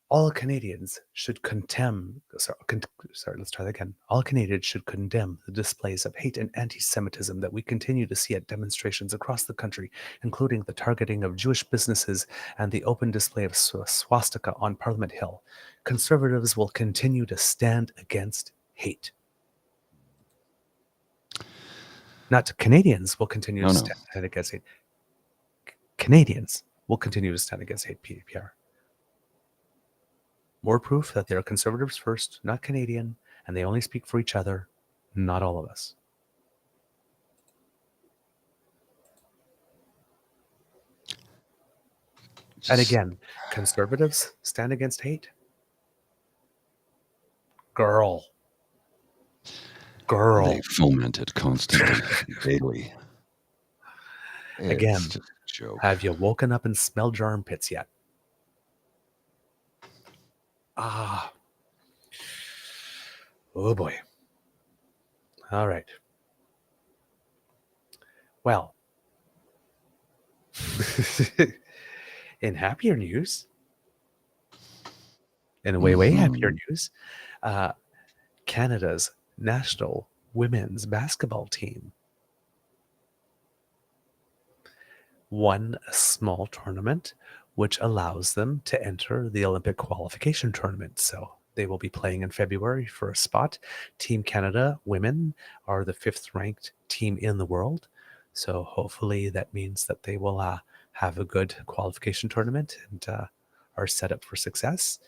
All Canadians should condemn. Let's try that again. All Canadians should condemn the displays of hate and anti-Semitism that we continue to see at demonstrations across the country, including the targeting of Jewish businesses and the open display of swastika on Parliament Hill. Conservatives will continue to stand against hate. Not Canadians will continue to stand against hate. Canadians will continue to stand against hate, PR. More proof that they're conservatives first, not Canadian, and they only speak for each other, not all of us. And again, conservatives stand against hate. Girl. They foment it constantly, daily. Again, it's just a joke. Have you woken up and smelled your armpits yet? Oh boy. All right. Well, in happier news, in way happier news, Canada's national women's basketball team won a small tournament which allows them to enter the Olympic qualification tournament. So They will be playing in February for a spot. Team Canada women are the 5th ranked team in the world. So hopefully that means that they will have a good qualification tournament and are set up for success.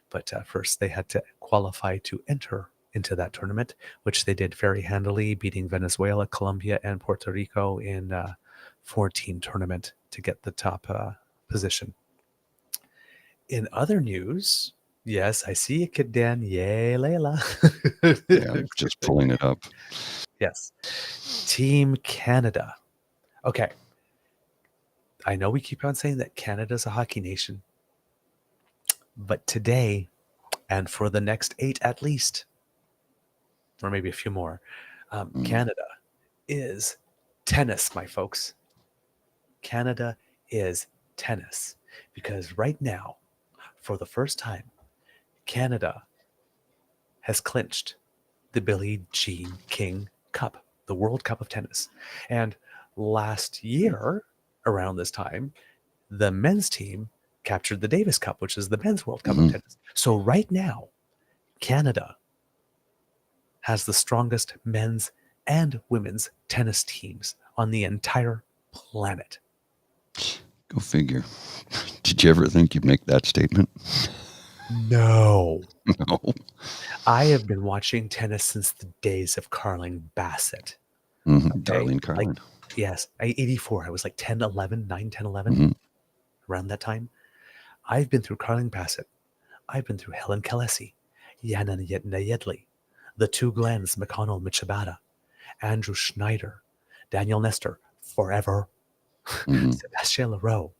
But first they had to qualify to enter into that tournament, which they did very handily, beating Venezuela, Colombia, and Puerto Rico in a 4-team tournament to get the top position. In other news, yes, I see you, Kid Dan. Yay, Layla. Yeah, I'm just pulling it up. Yes. Team Canada. Okay. I know we keep on saying that Canada's a hockey nation, but today, and for the next 8 at least, or maybe a few more, Canada is tennis, my folks. Canada is tennis. Because right now, for the first time, Canada has clinched the Billie Jean King Cup, the World Cup of Tennis. And last year, around this time, the men's team captured the Davis Cup, which is the men's World Cup of Tennis. So right now, Canada has the strongest men's and women's tennis teams on the entire planet. Go figure. Did you ever think you'd make that statement? No. No. I have been watching tennis since the days of Carling Bassett. Mm-hmm. Darlene Carlin. Yes, 84. I was like 10, 11, 9, 10, 11, around that time. I've been through Carling Bassett. I've been through Helen Kelesi, Yana Yedley, the two Glens, McConnell, Michibata, Andrew Schneider, Daniel Nestor, forever, Sebastien Leroux,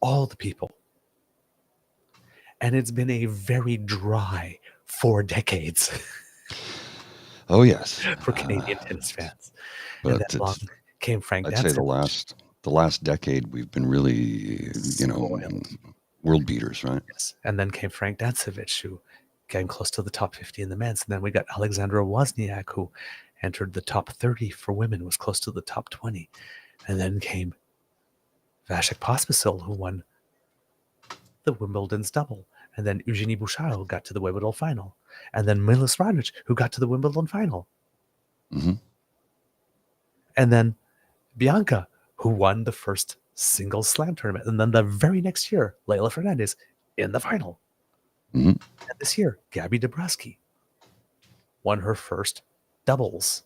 all the people. And it's been a very dry 4 decades. Oh, yes. For Canadian tennis fans. But and then along came Frank I'd Dancer. say the last decade we've been really, world beaters, right? Yes. And then came Frank Dancevich, who came close to the top 50 in the men's. And then we got Alexandra Wozniak, who entered the top 30 for women, was close to the top 20. And then came Vasek Pospisil, who won the Wimbledon's double. And then Eugenie Bouchard, who got to the Wimbledon final. And then Milos Raonic, who got to the Wimbledon final. And then Bianca, who won the first singles slam tournament. And then the very next year, Leila Fernandez in the final. And this year, Gabby Dabrowski won her first doubles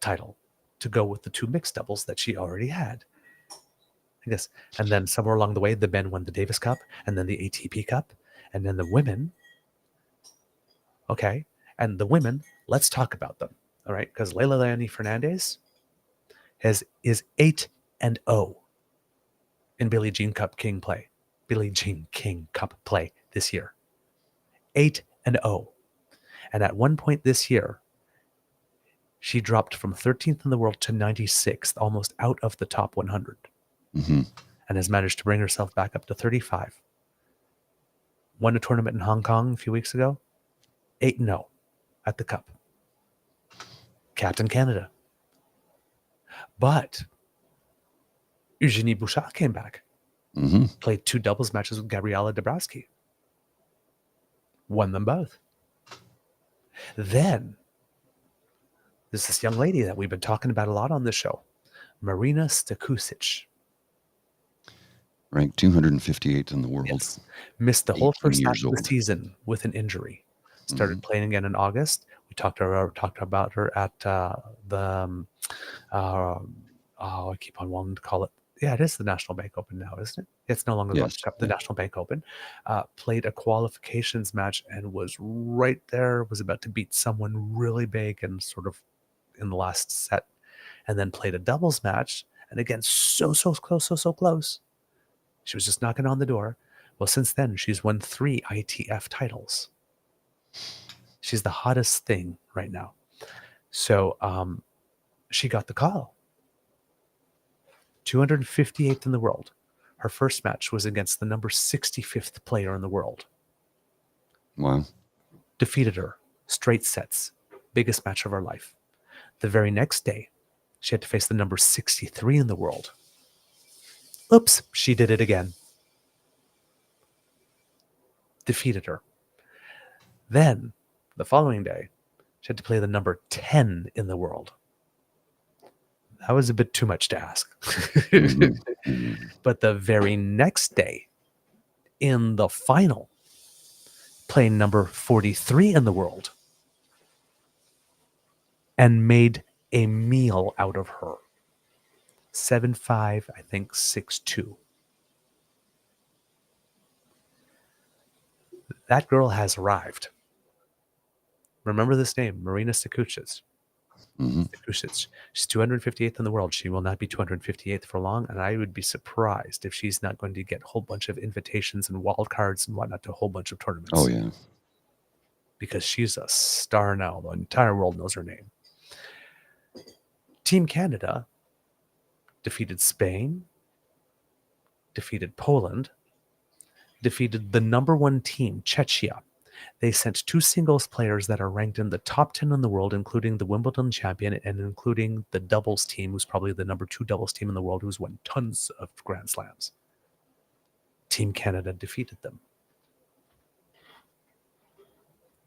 title to go with the 2 mixed doubles that she already had. I guess. And then somewhere along the way, the men won the Davis Cup and then the ATP Cup. And then the women. Okay. And the women, let's talk about them. All right. Because Leila Fernandez is 8-0 in Billie Jean Cup King play. Billie Jean King Cup play this year. 8-0. And at one point this year, she dropped from 13th in the world to 96th, almost out of the top 100. And has managed to bring herself back up to 35. Won a tournament in Hong Kong a few weeks ago. 8-0 at the Cup. Captain Canada. But Eugenie Bouchard came back. Played 2 doubles matches with Gabriela Dabrowski. Won them both. Then there's this young lady that we've been talking about a lot on this show, Marina Stakusic. Ranked 258th in the world. Yes. Missed the whole first half of the old. season with an injury. Started playing again in August. We talked about her at I keep on wanting to call it. Yeah, it is the National Bank Open now, isn't it? It's no longer the National Bank Open. Played a qualifications match and was right there, was about to beat someone really big and sort of in the last set. And then played a doubles match. And again, so close. She was just knocking on the door. Well, since then, she's won 3 ITF titles. She's the hottest thing right now. So she got the call. 258th in the world. Her first match was against the number 65th player in the world. Wow. Defeated her. Straight sets. Biggest match of her life. The very next day, she had to face the number 63 in the world. Oops, she did it again. Defeated her. Then, the following day, she had to play the number 10 in the world. That was a bit too much to ask. But the very next day, in the final, playing number 43 in the world, and made a meal out of her. 7'5", I think 6'2". That girl has arrived. Remember this name, Marina Stekusic. Stekusic. She's 258th in the world. She will not be 258th for long, and I would be surprised if she's not going to get a whole bunch of invitations and wild cards and whatnot to a whole bunch of tournaments. Oh, yeah. Because she's a star now. The entire world knows her name. Team Canada defeated Spain, defeated Poland, defeated the number one team, Czechia. They sent 2 singles players that are ranked in the top 10 in the world, including the Wimbledon champion and including the doubles team, who's probably the number 2 doubles team in the world, who's won tons of Grand Slams. Team Canada defeated them.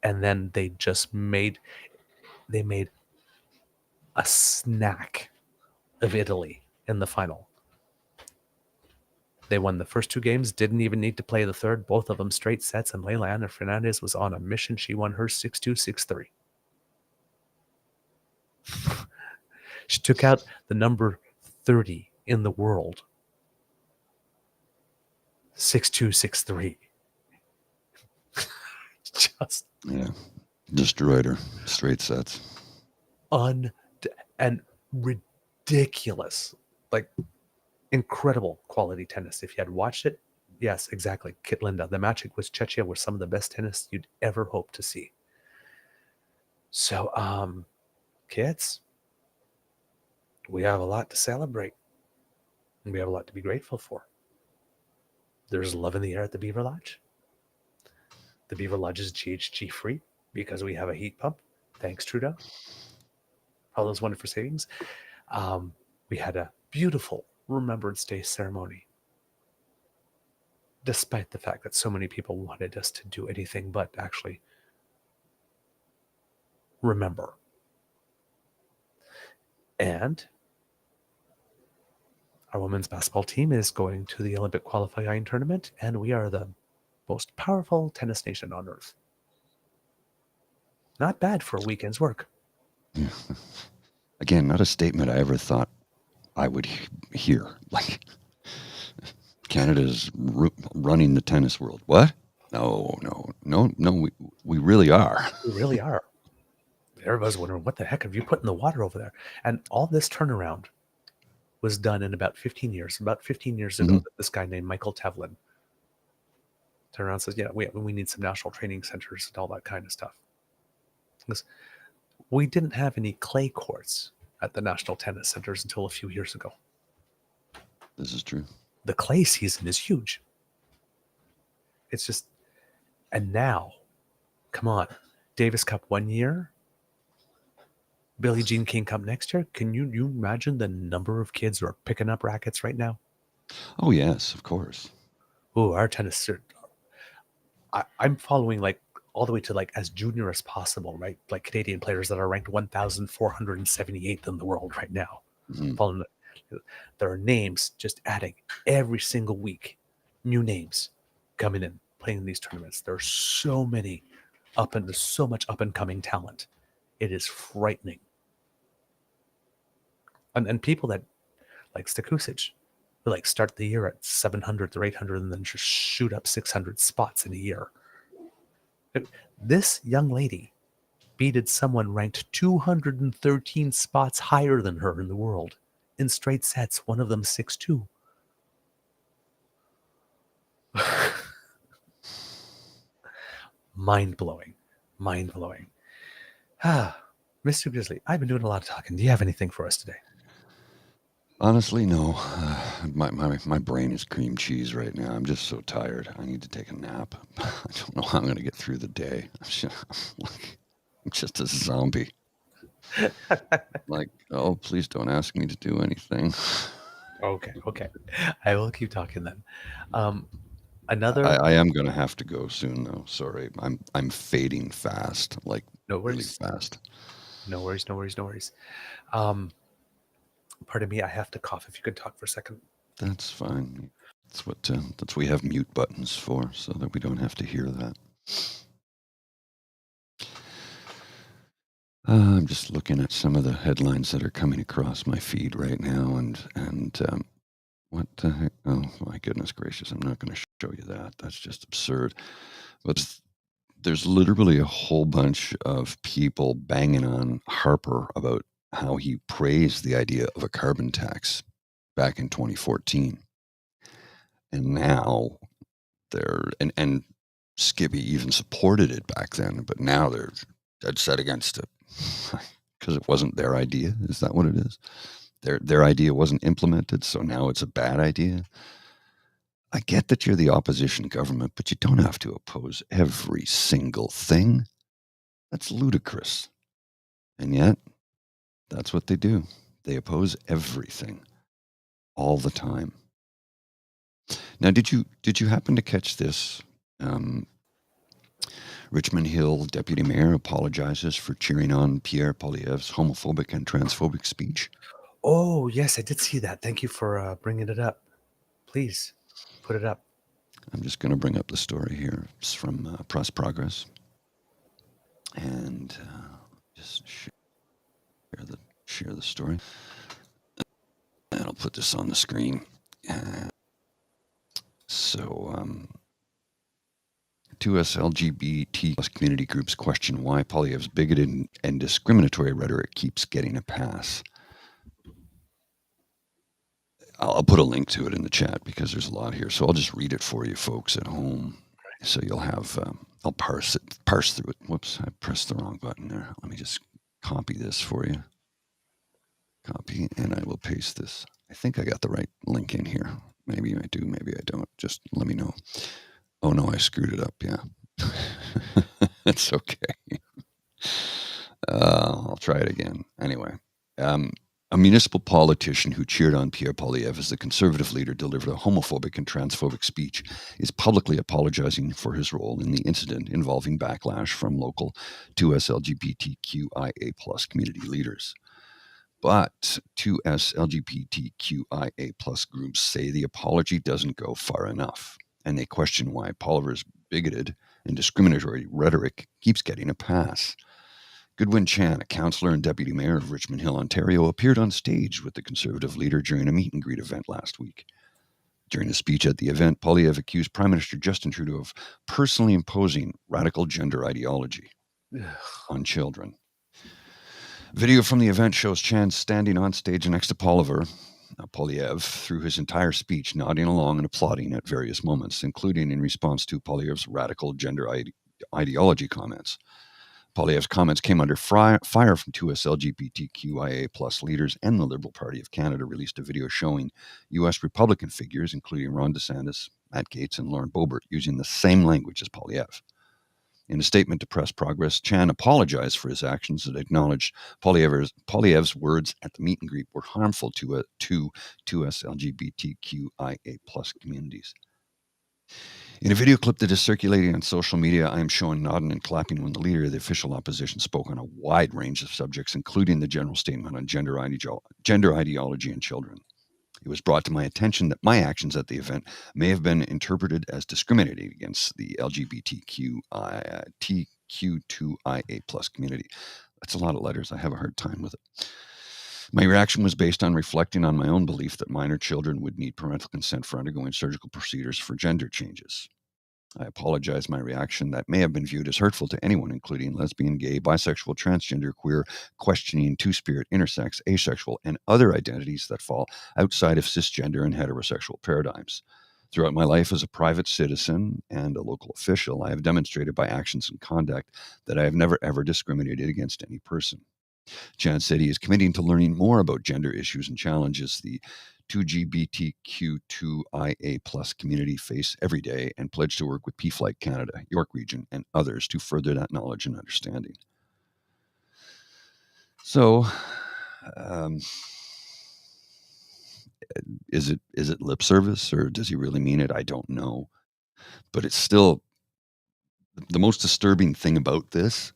And then they made a snack of Italy in the final. They won the first 2 games, didn't even need to play the third, both of them straight sets, and Leilani Fernandez was on a mission. She won her 6-2, 6-3. She took out the number 30 in the world. 6-2, 6-3. Just destroyed her. Straight sets. And ridiculous. Like, incredible quality tennis. If you had watched it, yes, exactly. Kit Linda. The match with Czechia was some of the best tennis you'd ever hope to see. So, kids, we have a lot to celebrate. And we have a lot to be grateful for. There's love in the air at the Beaver Lodge. The Beaver Lodge is GHG free because we have a heat pump. Thanks, Trudeau. All those wonderful savings. We had a beautiful Remembrance Day ceremony, despite the fact that so many people wanted us to do anything but actually remember. And our women's basketball team is going to the Olympic qualifying tournament, and we are the most powerful tennis nation on earth. Not bad for a weekend's work. Again, not a statement I ever thought I would hear. Like, Canada's running the tennis world. What? No. We really are. We really are. Everybody's wondering, what the heck have you put in the water over there? And all this turnaround was done in about 15 years. About 15 years ago, this guy named Michael Tevlin turned around and says, we need some national training centers and all that kind of stuff. Because we didn't have any clay courts at the national tennis centers until a few years ago. This is true. The clay season is huge. It's just, and now, come on, Davis Cup one year, Billie Jean King Cup next year. Can you imagine the number of kids who are picking up rackets right now? Oh, yes, of course. Oh, our tennis, I'm following like all the way to like as junior as possible, right? Like Canadian players that are ranked 1,478th in the world right now. Following, there are names just adding every single week, new names coming in, playing in these tournaments. There's so many there's so much up and coming talent. It is frightening. And people that like Stekusic, who like start the year at 700th or 800 and then just shoot up 600 spots in a year. This young lady beated someone ranked 213 spots higher than her in the world in straight sets, one of them 6-2. Mind-blowing. Mr. Grizzly, I've been doing a lot of talking. Do you have anything for us today? Honestly, no. My brain is cream cheese right now. I'm just so tired. I need to take a nap. I don't know how I'm going to get through the day. I'm just a zombie. Like, oh, please don't ask me to do anything. Okay. I will keep talking then. Another. I am going to have to go soon, though. Sorry, I'm fading fast, like No really worries. fast. No worries. No worries. No worries. Um, pardon me. I have to cough. If you could talk for a second. That's fine. That's what we have mute buttons for, so that we don't have to hear that. I'm just looking at some of the headlines that are coming across my feed right now, and what the heck? Oh my goodness gracious! I'm not going to show you that. That's just absurd. But there's literally a whole bunch of people banging on Harper about how he praised the idea of a carbon tax back in 2014, and now and Skippy even supported it back then, but now they're dead set against it because it wasn't their idea. Is that what it is? Their idea wasn't implemented, so now it's a bad idea. I get that you're the opposition government, but you don't have to oppose every single thing. That's ludicrous. And yet, that's what they do. They oppose everything all the time. Now, did you happen to catch this? Richmond Hill deputy mayor apologizes for cheering on Pierre Poilievre's homophobic and transphobic speech. Oh, yes, I did see that. Thank you for bringing it up. Please put it up. I'm just going to bring up the story here. It's from Press Progress. And just share the story. And I'll put this on the screen. Two LGBT plus community groups question why Poilievre's bigoted and discriminatory rhetoric keeps getting a pass. I'll put a link to it in the chat because there's a lot here. So I'll just read it for you folks at home. So you'll have, I'll parse through it. Whoops, I pressed the wrong button there. Let me just copy this for you. Copy, and I will paste this. I think I got the right link in here. Maybe I do, maybe I don't. Just let me know. Oh no, I screwed it up. Yeah. It's okay. I'll try it again. Anyway, a municipal politician who cheered on Pierre Poilievre as the Conservative leader delivered a homophobic and transphobic speech is publicly apologizing for his role in the incident involving backlash from local 2S LGBTQIA plus community leaders. But 2S LGBTQIA plus groups say the apology doesn't go far enough, and they question why Poilievre's bigoted and discriminatory rhetoric keeps getting a pass. Goodwin Chan, a councillor and deputy mayor of Richmond Hill, Ontario, appeared on stage with the Conservative leader during a meet and greet event last week. During a speech at the event, Poilievre accused Prime Minister Justin Trudeau of personally imposing radical gender ideology on children. Video from the event shows Chan standing on stage next to Poilievre through his entire speech, nodding along and applauding at various moments, including in response to Poilievre's radical gender ideology comments. Poilievre's comments came under fire from 2S LGBTQIA plus leaders, and the Liberal Party of Canada released a video showing U.S. Republican figures, including Ron DeSantis, Matt Gaetz, and Lauren Boebert, using the same language as Poilievre. In a statement to Press Progress, Chan apologized for his actions and acknowledged Poilievre's words at the meet and greet were harmful to 2S LGBTQIA plus communities. In a video clip that is circulating on social media, I am shown nodding and clapping when the leader of the official opposition spoke on a wide range of subjects, including the general statement on gender ideology and children. It was brought to my attention that my actions at the event may have been interpreted as discriminating against the LGBTQ2IA plus community. That's a lot of letters. I have a hard time with it. My reaction was based on reflecting on my own belief that minor children would need parental consent for undergoing surgical procedures for gender changes. I apologize my reaction that may have been viewed as hurtful to anyone, including lesbian, gay, bisexual, transgender, queer, questioning, two-spirit, intersex, asexual, and other identities that fall outside of cisgender and heterosexual paradigms. Throughout my life as a private citizen and a local official, I have demonstrated by actions and conduct that I have never ever discriminated against any person. Chan said he is committing to learning more about gender issues and challenges the 2GBTQ2IA plus community face every day, and pledged to work with PFLIGHT Canada, York Region, and others to further that knowledge and understanding. So, is it lip service, or does he really mean it? I don't know. But it's still the most disturbing thing about this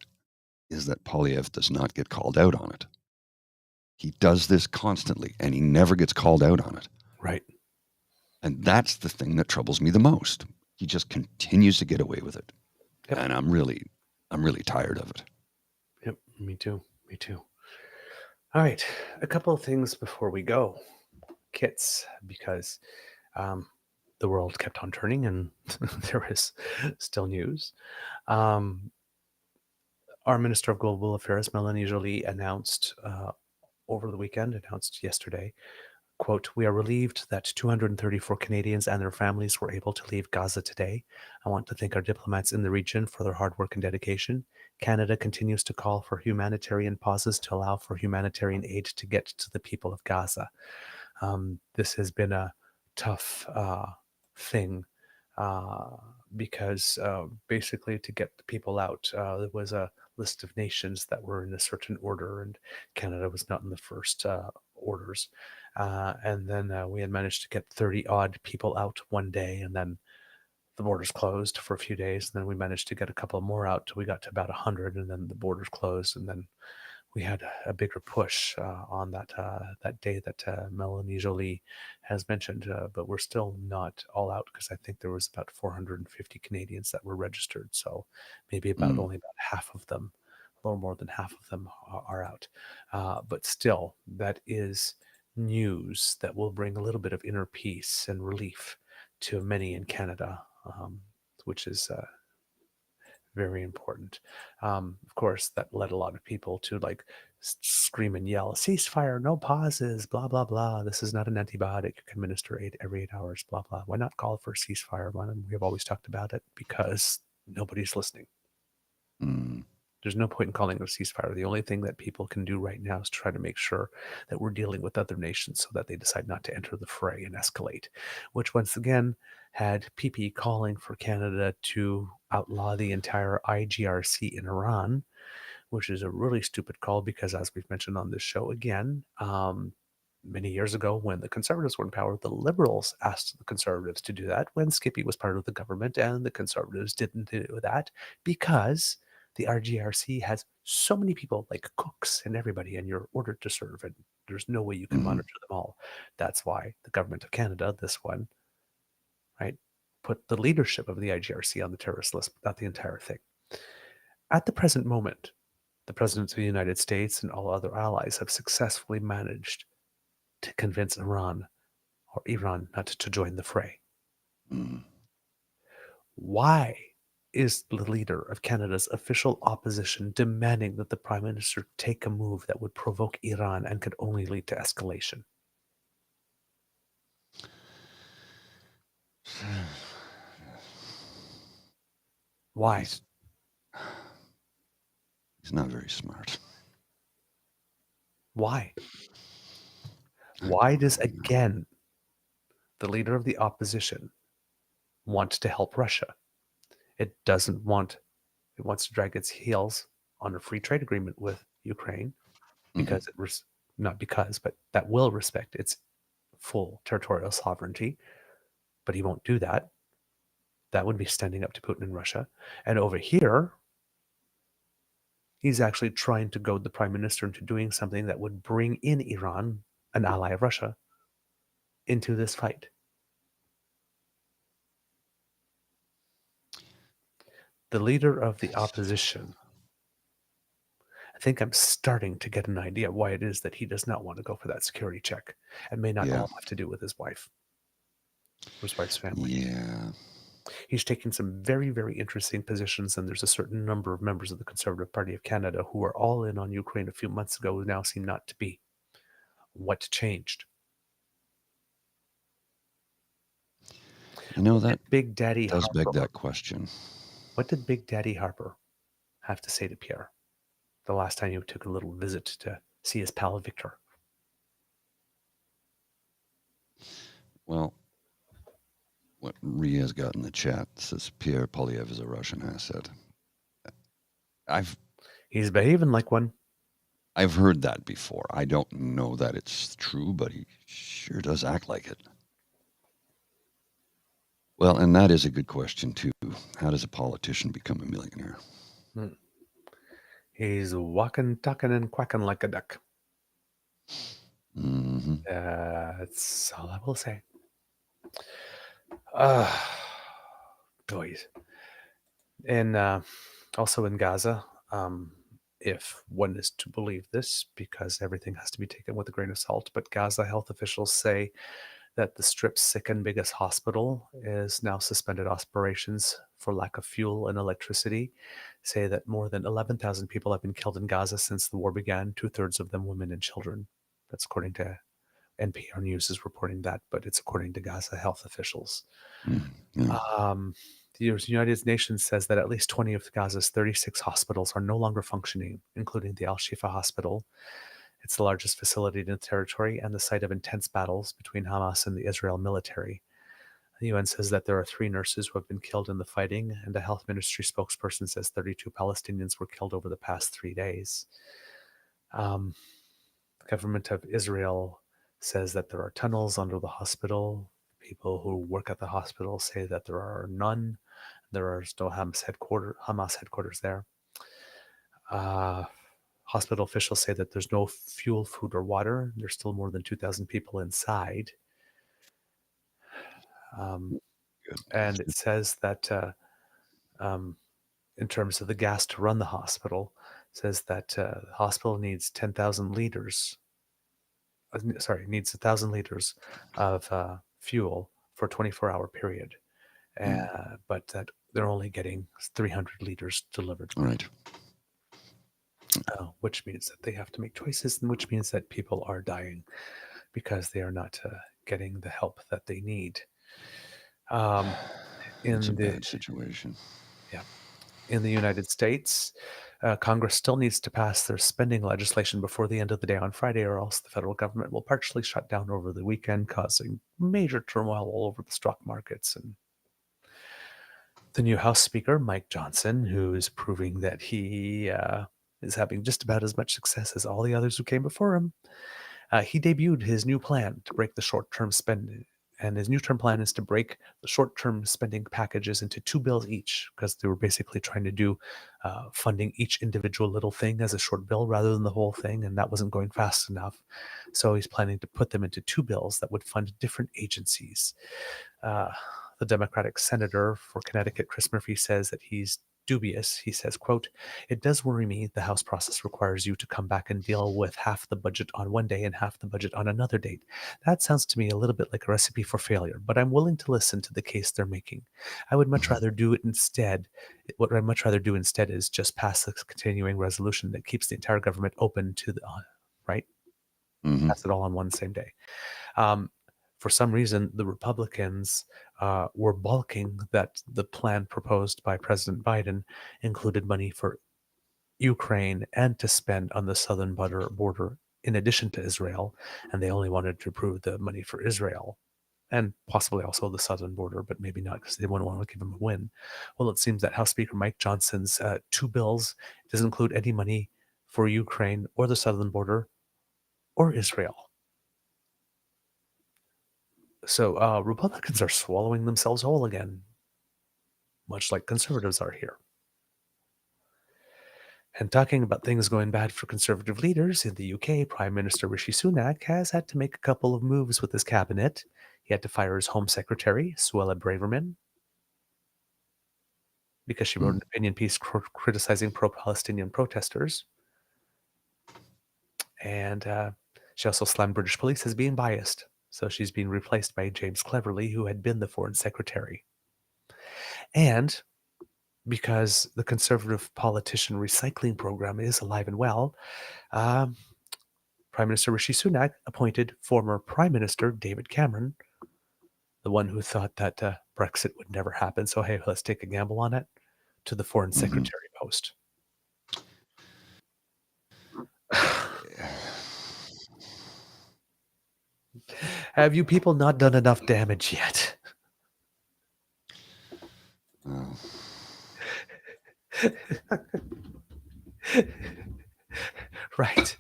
is that Polyev does not get called out on it. He does this constantly, and he never gets called out on it. Right. And that's the thing that troubles me the most. He just continues to get away with it. Yep. And I'm really tired of it. Yep. Me too. Me too. All right. A couple of things before we go. Kits, because the world kept on turning and there is still news. Our Minister of Global Affairs, Melanie Joly, announced over the weekend, announced yesterday, quote, "We are relieved that 234 Canadians and their families were able to leave Gaza today. I want to thank our diplomats in the region for their hard work and dedication. Canada continues to call for humanitarian pauses to allow for humanitarian aid to get to the people of Gaza." This has been a tough thing because basically to get the people out, there was a list of nations that were in a certain order, and Canada was not in the first orders. And then we had managed to get 30 odd people out one day, and then the borders closed for a few days. And then we managed to get a couple more out till we got to about 100, and then the borders closed, and then we had a bigger push on that day that Melanie Joly has mentioned, but we're still not all out because I think there was about 450 Canadians that were registered, so maybe only about half of them, a little more than half of them are out. But still, that is news that will bring a little bit of inner peace and relief to many in Canada, which is very important. Of course, that led a lot of people to like scream and yell, "Ceasefire, no pauses, blah, blah, blah. This is not an antibiotic. You can administer every 8 hours, blah, blah." Why not call for a ceasefire? We've always talked about it because nobody's listening. There's no point in calling it a ceasefire. The only thing that people can do right now is try to make sure that we're dealing with other nations so that they decide not to enter the fray and escalate, which once again had PP calling for Canada to outlaw the entire IGRC in Iran, which is a really stupid call because, as we've mentioned on this show again, many years ago when the Conservatives were in power, the Liberals asked the Conservatives to do that when Skippy was part of the government, and the Conservatives didn't do that because the RGRC has so many people like cooks and everybody, and you're ordered to serve, and there's no way you can monitor them all. That's why the government of Canada, this one, right, put the leadership of the IGRC on the terrorist list, but not the entire thing. At the present moment, the President of the United States and all other allies have successfully managed to convince Iran not to join the fray. Why is the leader of Canada's official opposition demanding that the Prime Minister take a move that would provoke Iran and could only lead to escalation? Why? He's not very smart. Why? Why does, again, the leader of the opposition want to help Russia? It wants to drag its heels on a free trade agreement with Ukraine because that will respect its full territorial sovereignty, but he won't do that. That would be standing up to Putin and Russia. And over here, he's actually trying to goad the Prime Minister into doing something that would bring in Iran, an ally of Russia, into this fight. The leader of the opposition, I think I'm starting to get an idea why it is that he does not want to go for that security check. It may not all have to do with his wife or his wife's family. Yeah. He's taking some very, very interesting positions, and there's a certain number of members of the Conservative Party of Canada who were all in on Ukraine a few months ago who now seem not to be. What changed? You know, that Big Daddy does Harper, beg that question. What did Big Daddy Harper have to say to Pierre the last time he took a little visit to see his pal Victor? Well, what Ria's got in the chat says Pierre Polyev is a Russian asset. He's behaving like one. I've heard that before. I don't know that it's true, but he sure does act like it. Well, and that is a good question too. How does a politician become a millionaire? He's walking, talking, and quacking like a duck. Hmm. That's all I will say. Boys. And also in Gaza, if one is to believe this, because everything has to be taken with a grain of salt, but Gaza health officials say that the Strip's second biggest hospital is now suspended operations for lack of fuel and electricity. Say that more than 11,000 people have been killed in Gaza since the war began, 2/3 of them women and children. That's according to NPR News is reporting that, but it's according to Gaza health officials. Yeah. The United Nations says that at least 20 of Gaza's 36 hospitals are no longer functioning, including the Al-Shifa Hospital. It's the largest facility in the territory and the site of intense battles between Hamas and the Israel military. The UN says that there are 3 nurses who have been killed in the fighting, and a health ministry spokesperson says 32 Palestinians were killed over the past 3 days. The government of Israel says that there are tunnels under the hospital. People who work at the hospital say that there are none. There are still Hamas headquarters there. Hospital officials say that there's no fuel, food, or water. There's still more than 2,000 people inside. And it says that in terms of the gas to run the hospital, it says that the hospital needs 10,000 liters. Needs 1,000 liters of fuel for a 24-hour period. But that they're only getting 300 liters delivered. Right. Which means that they have to make choices, and which means that people are dying because they are not getting the help that they need. It's a bad situation. Yeah. In the United States, Congress still needs to pass their spending legislation before the end of the day on Friday, or else the federal government will partially shut down over the weekend, causing major turmoil all over the stock markets. And the new House Speaker, Mike Johnson, who is proving that he is having just about as much success as all the others who came before him, he debuted his new plan to break the short-term spending. And his new term plan is to break the short-term spending packages into 2 bills each, because they were basically trying to do funding each individual little thing as a short bill rather than the whole thing, and that wasn't going fast enough. So he's planning to put them into 2 bills that would fund different agencies. The Democratic senator for Connecticut, Chris Murphy, says that he's dubious. He says, quote, "It does worry me the House process requires you to come back and deal with half the budget on one day and half the budget on another date. That sounds to me a little bit like a recipe for failure, but I'm willing to listen to the case they're making. I would much rather do it instead. What I'd much rather do instead is just pass this continuing resolution that keeps the entire government open to the, right? Mm-hmm. Pass it all on one same day." For some reason, the Republicans were balking that the plan proposed by President Biden included money for Ukraine and to spend on the southern border in addition to Israel, and they only wanted to approve the money for Israel and possibly also the southern border, but maybe not because they wouldn't want to give him a win. Well, it seems that House Speaker Mike Johnson's 2 bills doesn't include any money for Ukraine or the southern border or Israel. So Republicans are swallowing themselves whole again, much like conservatives are here. And talking about things going bad for conservative leaders, in the UK, Prime Minister Rishi Sunak has had to make a couple of moves with his cabinet. He had to fire his Home Secretary, Suella Braverman, because she wrote an opinion piece criticizing pro-Palestinian protesters. And she also slammed British police as being biased. So she's being replaced by James Cleverly, who had been the Foreign Secretary. And because the conservative politician recycling program is alive and well, Prime Minister Rishi Sunak appointed former Prime Minister David Cameron, the one who thought that Brexit would never happen, so hey, let's take a gamble on it, to the Foreign Secretary post. Have you people not done enough damage yet? Right.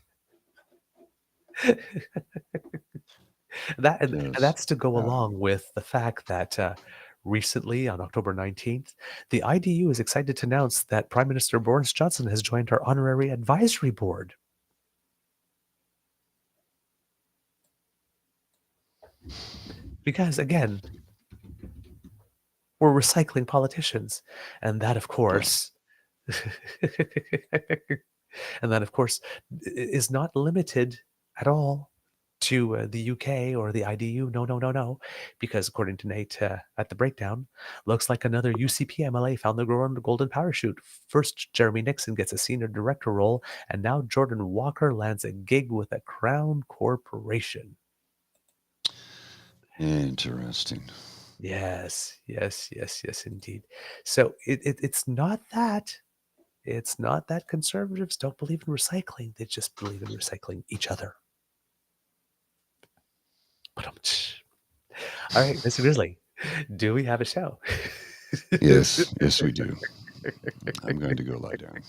That's to go along with the fact that recently on October 19th, the IDU is excited to announce that Prime Minister Boris Johnson has joined our honorary advisory board. Because, again, we're recycling politicians. And that, of course, is not limited at all to the UK or the IDU. No. Because according to Nate at the breakdown, looks like another UCP MLA found the golden parachute. First, Jeremy Nixon gets a senior director role, and now Jordan Walker lands a gig with a Crown Corporation. Interesting. Yes, indeed. So it's not that. It's not that conservatives don't believe in recycling. They just believe in recycling each other. All right, Mr. Grizzly, do we have a show? Yes, we do. I'm going to go lie down.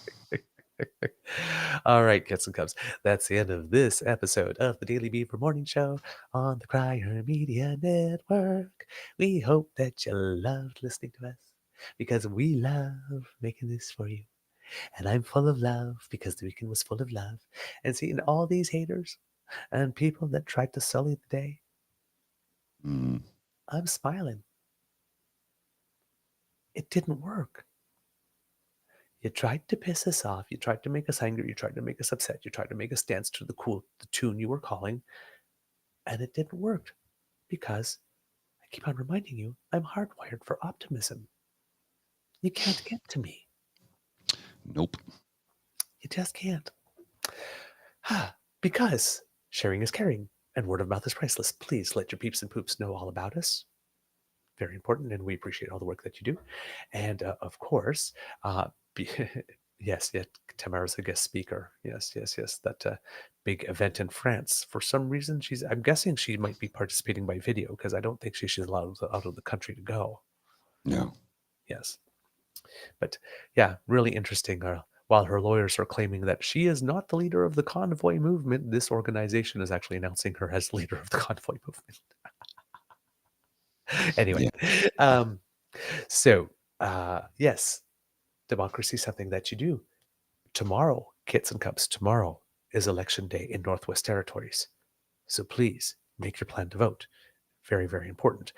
All right, Kits and Cubs, that's the end of this episode of the Daily Beaver Morning Show on the Crier Media Network. We hope that you loved listening to us because we love making this for you. And I'm full of love because the weekend was full of love. And seeing all these haters and people that tried to sully the day, I'm smiling. It didn't work. You tried to piss us off. You tried to make us angry. You tried to make us upset. You tried to make us dance to the tune you were calling. And it didn't work because I keep on reminding you, I'm hardwired for optimism. You can't get to me. Nope. You just can't. Because sharing is caring and word of mouth is priceless. Please let your peeps and poops know all about us. Very important, and we appreciate all the work that you do. And of course, yes, Tamara's a guest speaker. Yes. That big event in France. For some reason, I'm guessing she might be participating by video because I don't think she's allowed out of the country to go. No. Yes. But yeah, really interesting. While her lawyers are claiming that she is not the leader of the convoy movement, this organization is actually announcing her as leader of the convoy movement. Anyway, yes, democracy is something that you do. Tomorrow, Kits and Cubs, tomorrow is election day in Northwest Territories. So please make your plan to vote. Very, very important.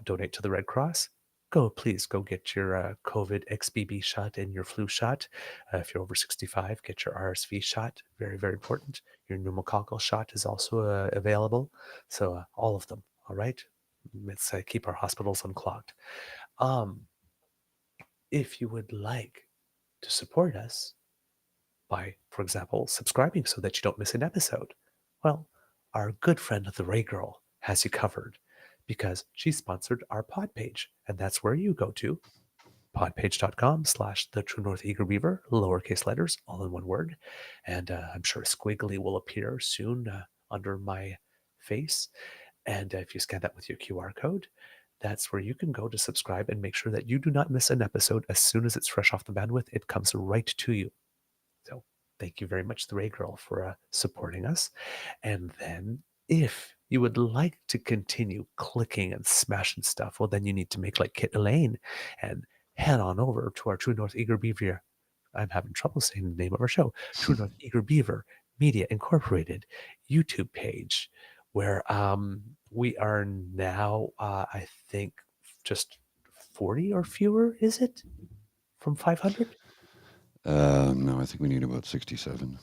Donate to the Red Cross. Please go get your COVID XBB shot and your flu shot. If you're over 65, get your RSV shot. Very, very important. Your pneumococcal shot is also available. So all of them. All right. Let's keep our hospitals unclogged. If you would like to support us by, for example, subscribing so that you don't miss an episode, well, our good friend the Ray Girl has you covered because she sponsored our pod page, and that's where you go to podpage.com/the True North Eager Beaver, lowercase letters, all in one word, and I'm sure a squiggly will appear soon under my face. And if you scan that with your QR code, that's where you can go to subscribe and make sure that you do not miss an episode. As soon as it's fresh off the bandwidth, it comes right to you. So thank you very much, the Ray Girl, for supporting us. And then if you would like to continue clicking and smashing stuff, well, then you need to make like Kit Elaine and head on over to our True North Eager Beaver. I'm having trouble saying the name of our show. True North Eager Beaver Media Incorporated YouTube page, where we are now, I think, just 40 or fewer, is it? From 500? No, I think we need about 67.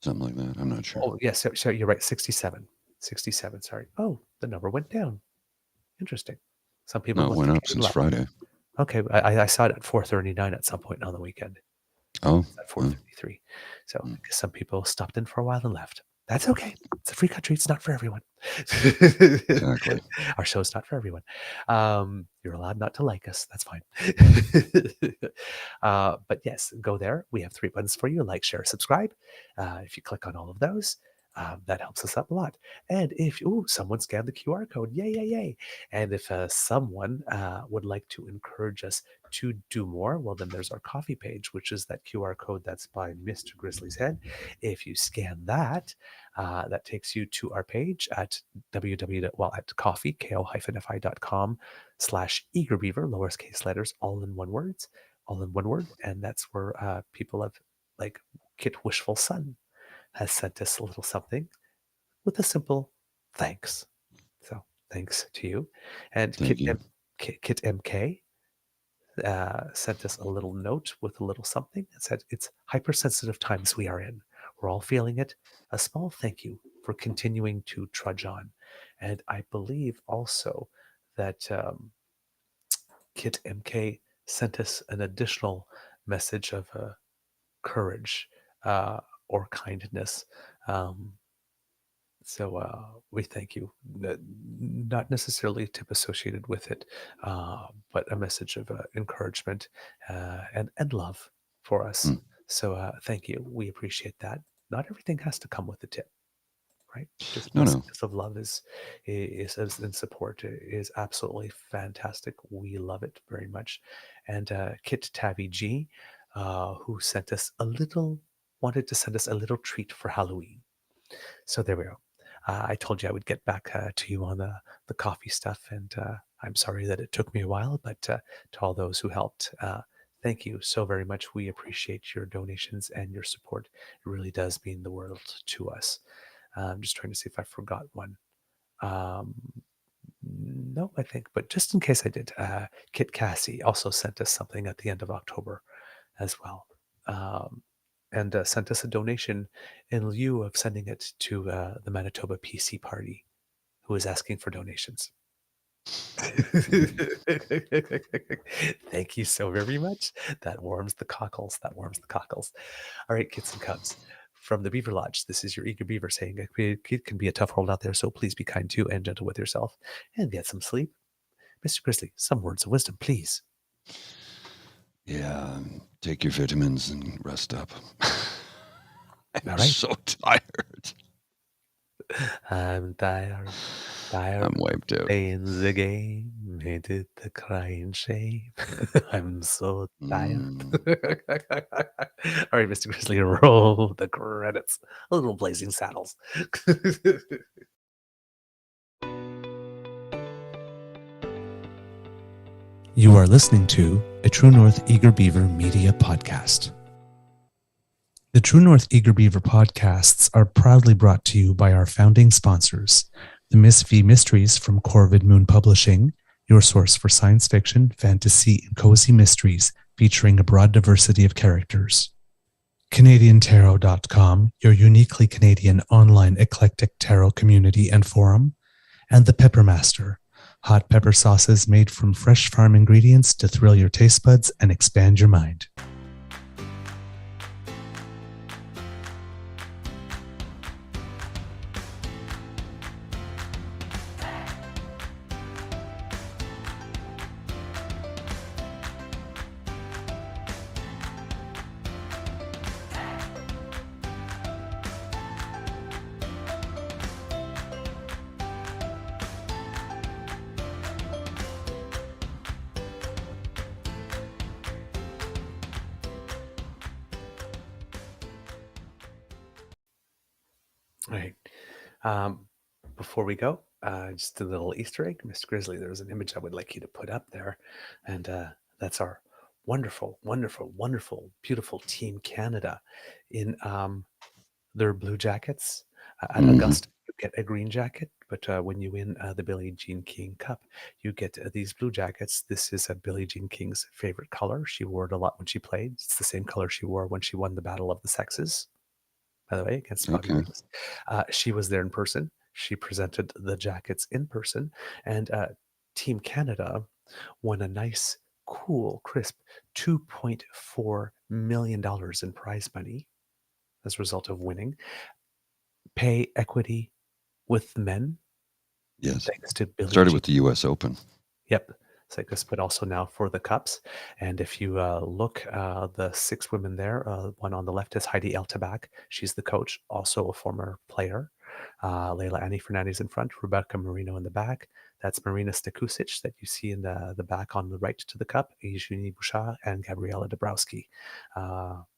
Something like that. I'm not sure. Oh, yes. So you're right. 67. 67, sorry. Oh, the number went down. Interesting. Some people... No, it went up since Friday. Okay, I saw it at 4:39 at some point on the weekend. Oh. At 4:53. So I guess some people stopped in for a while and left. That's okay. It's a free country. It's not for everyone. Exactly. Our show's not for everyone. You're allowed not to like us. That's fine. But yes, go there. We have 3 buttons for you: like, share, subscribe. If you click on all of those, That helps us out a lot. And if someone scanned the QR code, yay, yay, yay. And if someone would like to encourage us to do more, well, then there's our coffee page, which is that QR code that's by Mr. Grizzly's head. If you scan that, that takes you to our page at at coffee, ko-fi.com/eagerbeaver, lowercase letters, all in one word. And that's where people have, like Kit Wishful Son has sent us a little something with a simple thanks. So thanks to you. And Thank you. Kit MK sent us a little note with a little something that said, "It's hypersensitive times we are in. We're all feeling it. A small thank you for continuing to trudge on." And I believe also that Kit MK sent us an additional message of courage or kindness. So we thank you. Not necessarily a tip associated with it, but a message of encouragement and love for us. Mm. So thank you. We appreciate that. Not everything has to come with a tip, right? Just No. messages of love is and support is absolutely fantastic. We love it very much. And Kit Tabby G, who wanted to send us a little treat for Halloween. So there we go. I told you I would get back to you on the coffee stuff, and I'm sorry that it took me a while, but to all those who helped, thank you so very much. We appreciate your donations and your support. It really does mean the world to us. I'm just trying to see if I forgot one. No, I think, but just in case I did, Kit Cassie also sent us something at the end of October as well. And sent us a donation in lieu of sending it to the Manitoba PC Party, who is asking for donations. Thank you so very much. That warms the cockles. All right, kids and cubs. From the Beaver Lodge, this is your Eager Beaver saying it can be a tough world out there, so please be kind to and gentle with yourself and get some sleep. Mr. Grizzly, some words of wisdom, please. Yeah, take your vitamins and rest up. I'm All right. so tired. I'm tired. I'm wiped out. Playing the game, ain't it the crying shame? I'm so tired. All right, Mr. Grizzly, roll the credits. A little Blazing Saddles. You are listening to a True North Eager Beaver Media Podcast. The True North Eager Beaver podcasts are proudly brought to you by our founding sponsors, the Miss V Mysteries from Corvid Moon Publishing, your source for science fiction, fantasy, and cozy mysteries featuring a broad diversity of characters. CanadianTarot.com, your uniquely Canadian online eclectic tarot community and forum. And the Peppermaster, hot pepper sauces made from fresh farm ingredients to thrill your taste buds and expand your mind. All right. Before we go, just a little Easter egg. Mr. Grizzly, there's an image I would like you to put up there. And that's our wonderful, wonderful, wonderful, beautiful Team Canada in their blue jackets. At Augusta, you get a green jacket. But when you win the Billie Jean King Cup, you get these blue jackets. This is Billie Jean King's favorite color. She wore it a lot when she played. It's the same color she wore when she won the Battle of the Sexes, by the way, against Bobby Riggs. She was there in person. She presented the jackets in person. And Team Canada won a nice, cool, crisp $2.4 million in prize money as a result of winning. Pay equity with the men. Yes. Thanks to Billie Started Jean. with the U.S. Open. Yep. but also now for the cups. And if you look, the 6 women there, one on the left is Heidi Eltabak. She's the coach, also a former player. Leila Annie Fernandez in front, Rebecca Marino in the back. That's Marina Stakusic that you see in the back on the right to the cup, Eugenie Bouchard and Gabriela Dabrowski.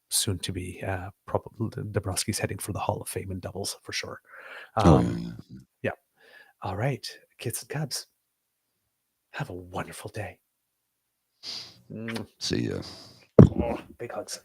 Soon to be, probably Dabrowski's heading for the Hall of Fame in doubles for sure. Yeah. All right, kids and cubs, have a wonderful day. See ya. Oh, big hugs.